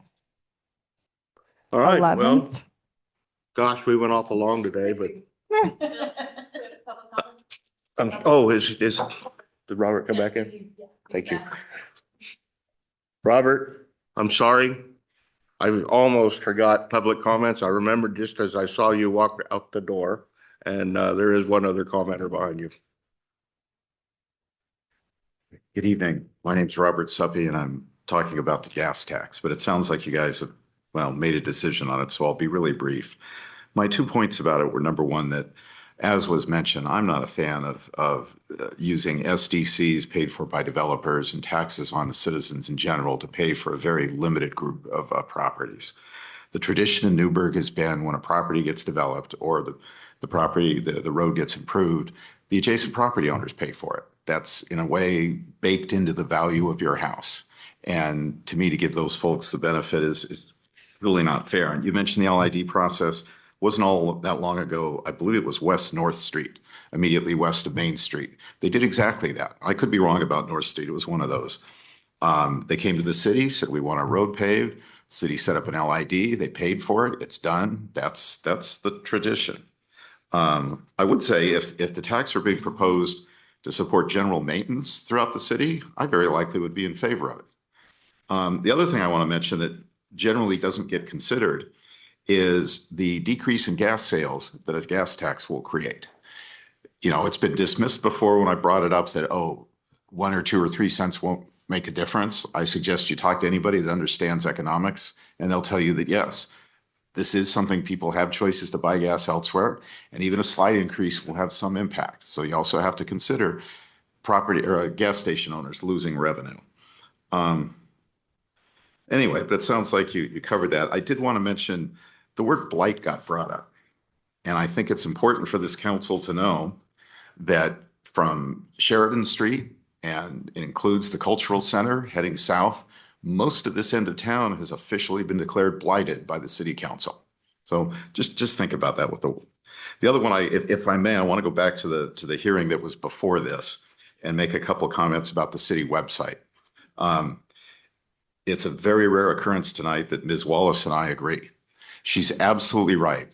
All right, well, 11th. gosh, we went off long today, but, did Robert come back in? Thank you. Robert, I'm sorry. I almost forgot public comments. I remembered just as I saw you walk out the door, and there is one other commenter behind you. Good evening. My name's Robert Suppy and I'm talking about the gas tax, but it sounds like you guys have, well, made a decision on it, so I'll be really brief. My 2 points about it were, number one, that as was mentioned, I'm not a fan of using SDCs paid for by developers and taxes on the citizens in general to pay for a very limited group of properties. The tradition in Newberg has been when a property gets developed or the road gets improved, the adjacent property owners pay for it. That's in a way baked into the value of your house. And to me, to give those folks the benefit is really not fair. And you mentioned the LID process. Wasn't all that long ago. I believe it was West North Street, immediately west of Main Street. They did exactly that. I could be wrong about North Street. It was one of those. They came to the city, said, we want our road paved. City set up an LID, they paid for it, it's done. That's the tradition. I would say if the tax are being proposed to support general maintenance throughout the city, I very likely would be in favor of it. The other thing I want to mention that generally doesn't get considered is the decrease in gas sales that a gas tax will create. You know, it's been dismissed before when I brought it up that, oh, 1 or 2 or 3 cents won't make a difference. I suggest you talk to anybody that understands economics, and they'll tell you that yes, this is something people have choices to buy gas elsewhere, and even a slight increase will have some impact. So you also have to consider property or gas station owners losing revenue. Anyway, but it sounds like you covered that. I did want to mention the word blight got brought up. And I think it's important for this council to know that from Sheridan Street, and it includes the cultural center heading south, most of this end of town has officially been declared blighted by the city council. So just think about that with the other one. If I may, I want to go back to the hearing that was before this and make a couple of comments about the city website. It's a very rare occurrence tonight that Ms. Wallace and I agree. She's absolutely right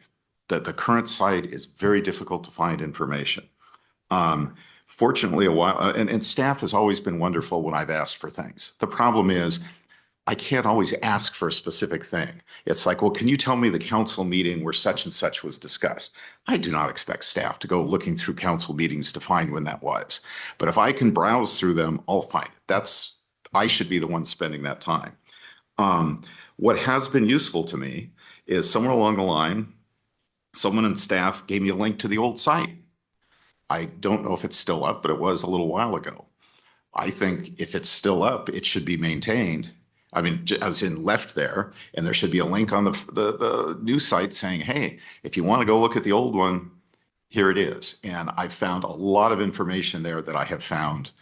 that the current site is very difficult to find information. Fortunately, and staff has always been wonderful when I've asked for things. The problem is I can't always ask for a specific thing. It's like, well, can you tell me the council meeting where such and such was discussed? I do not expect staff to go looking through council meetings to find when that was. But if I can browse through them, I'll find it. I should be the one spending that time. What has been useful to me is somewhere along the line, someone in staff gave me a link to the old site. I don't know if it's still up, but it was a little while ago. I think if it's still up, it should be maintained. I mean, as in left there, and there should be a link on the new site saying, hey, if you want to go look at the old one, here it is. And I found a lot of information there that I have found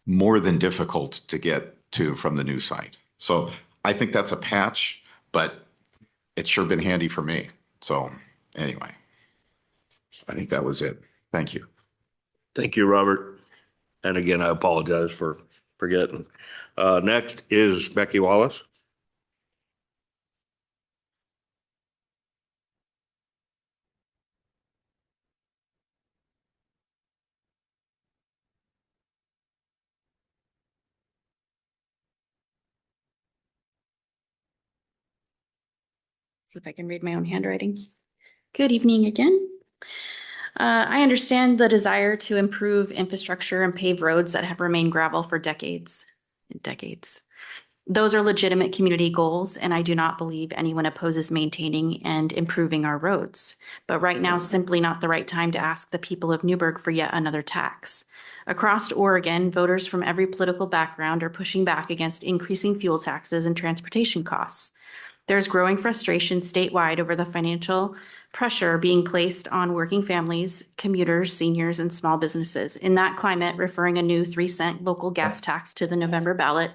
more than difficult to get to from the new site. So I think that's a patch, but it's sure been handy for me. So anyway, I think that was it. Thank you. Thank you, Robert. And again, I apologize for forgetting. Next is Becky Wallace. See if I can read my own handwriting. Good evening again. I understand the desire to improve infrastructure and pave roads that have remained gravel for decades and decades. Those are legitimate community goals, and I do not believe anyone opposes maintaining and improving our roads. But right now is simply not the right time to ask the people of Newberg for yet another tax. Across Oregon, voters from every political background are pushing back against increasing fuel taxes and transportation costs. There's growing frustration statewide over the financial pressure being placed on working families, commuters, seniors, and small businesses. In that climate, referring a new 3-cent local gas tax to the November ballot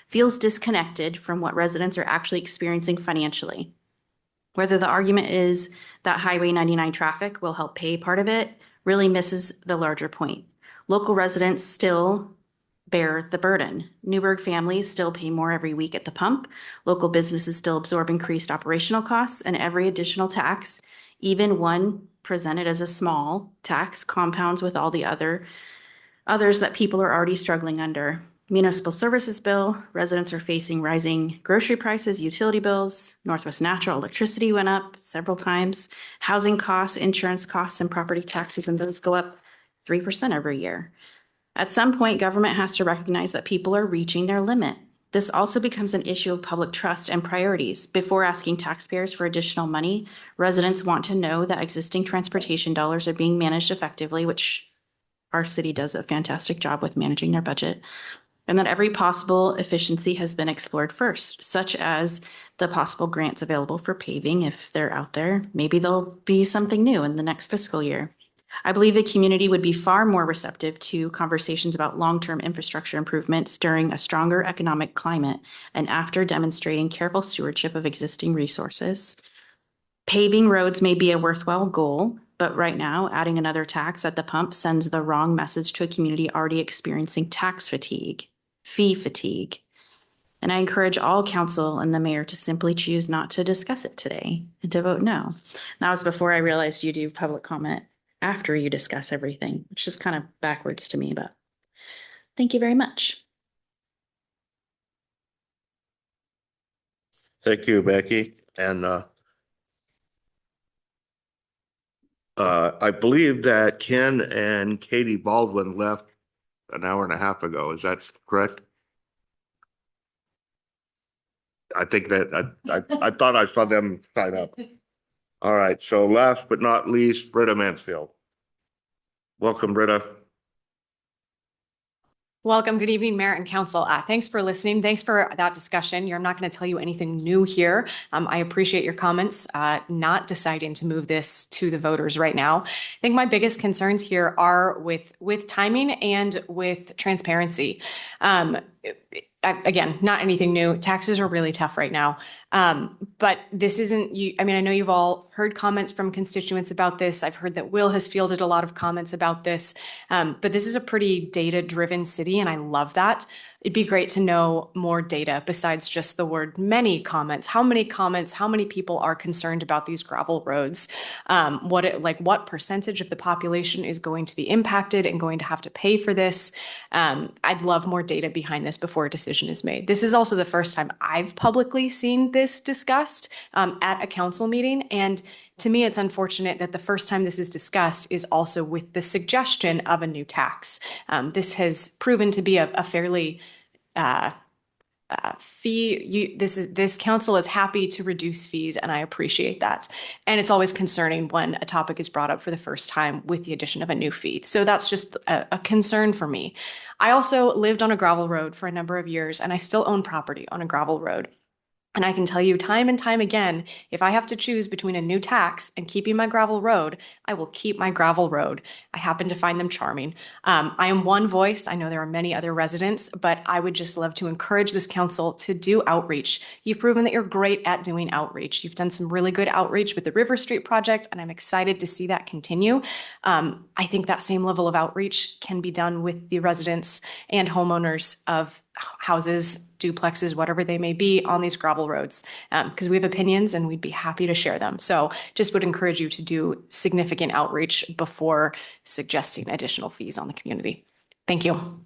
feels disconnected from what residents are actually experiencing financially. Whether the argument is that Highway 99 traffic will help pay part of it really misses the larger point. Local residents still bear the burden. Newberg families still pay more every week at the pump. Local businesses still absorb increased operational costs, and every additional tax, even one presented as a small tax, compounds with all the others that people are already struggling under. Municipal services bill, residents are facing rising grocery prices, utility bills, Northwest Natural electricity went up several times, housing costs, insurance costs, and property taxes, and those go up 3% every year. At some point, government has to recognize that people are reaching their limit. This also becomes an issue of public trust and priorities. Before asking taxpayers for additional money, residents want to know that existing transportation dollars are being managed effectively, which our city does a fantastic job with managing their budget, and that every possible efficiency has been explored first, such as the possible grants available for paving if they're out there. Maybe there'll be something new in the next fiscal year. I believe the community would be far more receptive to conversations about long-term infrastructure improvements during a stronger economic climate and after demonstrating careful stewardship of existing resources. Paving roads may be a worthwhile goal, but right now, adding another tax at the pump sends the wrong message to a community already experiencing tax fatigue, fee fatigue, And I encourage all council and the mayor to simply choose not to discuss it today and to vote no. That was before I realized you do public comment after you discuss everything, which is kind of backwards to me, but thank you very much. Thank you, Becky. And I believe that Ken and Katie Baldwin left an hour and a half ago. Is that correct? I think that I thought I saw them sign up. All right. So last but not least, Britta Mansfield. Welcome, Britta. Welcome. Good evening, Mayor and Council. Thanks for listening. Thanks for that discussion. I'm not going to tell you anything new here. I appreciate your comments, not deciding to move this to the voters right now. I think my biggest concerns here are with timing and with transparency. Again, not anything new. Taxes are really tough right now. But this isn't you. I mean, I know you've all heard comments from constituents about this. I've heard that Will has fielded a lot of comments about this. But this is a pretty data-driven city, and I love that. It'd be great to know more data besides just the word many comments. How many comments, how many people are concerned about these gravel roads? What percentage of the population is going to be impacted and going to have to pay for this? I'd love more data behind this before a decision is made. This is also the first time I've publicly seen this discussed at a council meeting. And to me, it's unfortunate that the first time this is discussed is also with the suggestion of a new tax. This has proven to be a fairly this council is happy to reduce fees, and I appreciate that. And it's always concerning when a topic is brought up for the first time with the addition of a new fee. So that's just a concern for me. I also lived on a gravel road for a number of years, and I still own property on a gravel road. And I can tell you time and time again, if I have to choose between a new tax and keeping my gravel road, I will keep my gravel road. I happen to find them charming. I am one voice. I know there are many other residents, but I would just love to encourage this council to do outreach. You've proven that you're great at doing outreach. You've done some really good outreach with the River Street project, and I'm excited to see that continue. I think that same level of outreach can be done with the residents and homeowners of houses, duplexes, whatever they may be on these gravel roads, because we have opinions and we'd be happy to share them. So just would encourage you to do significant outreach before suggesting additional fees on the community. Thank you.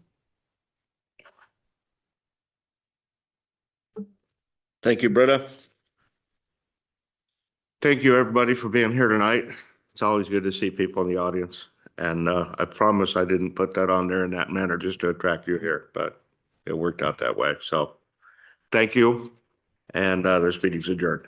Thank you, Britta. Thank you, everybody, for being here tonight. It's always good to see people in the audience. And I promise I didn't put that on there in that manner just to attract you here, but it worked out that way. So thank you. And this meeting's adjourned.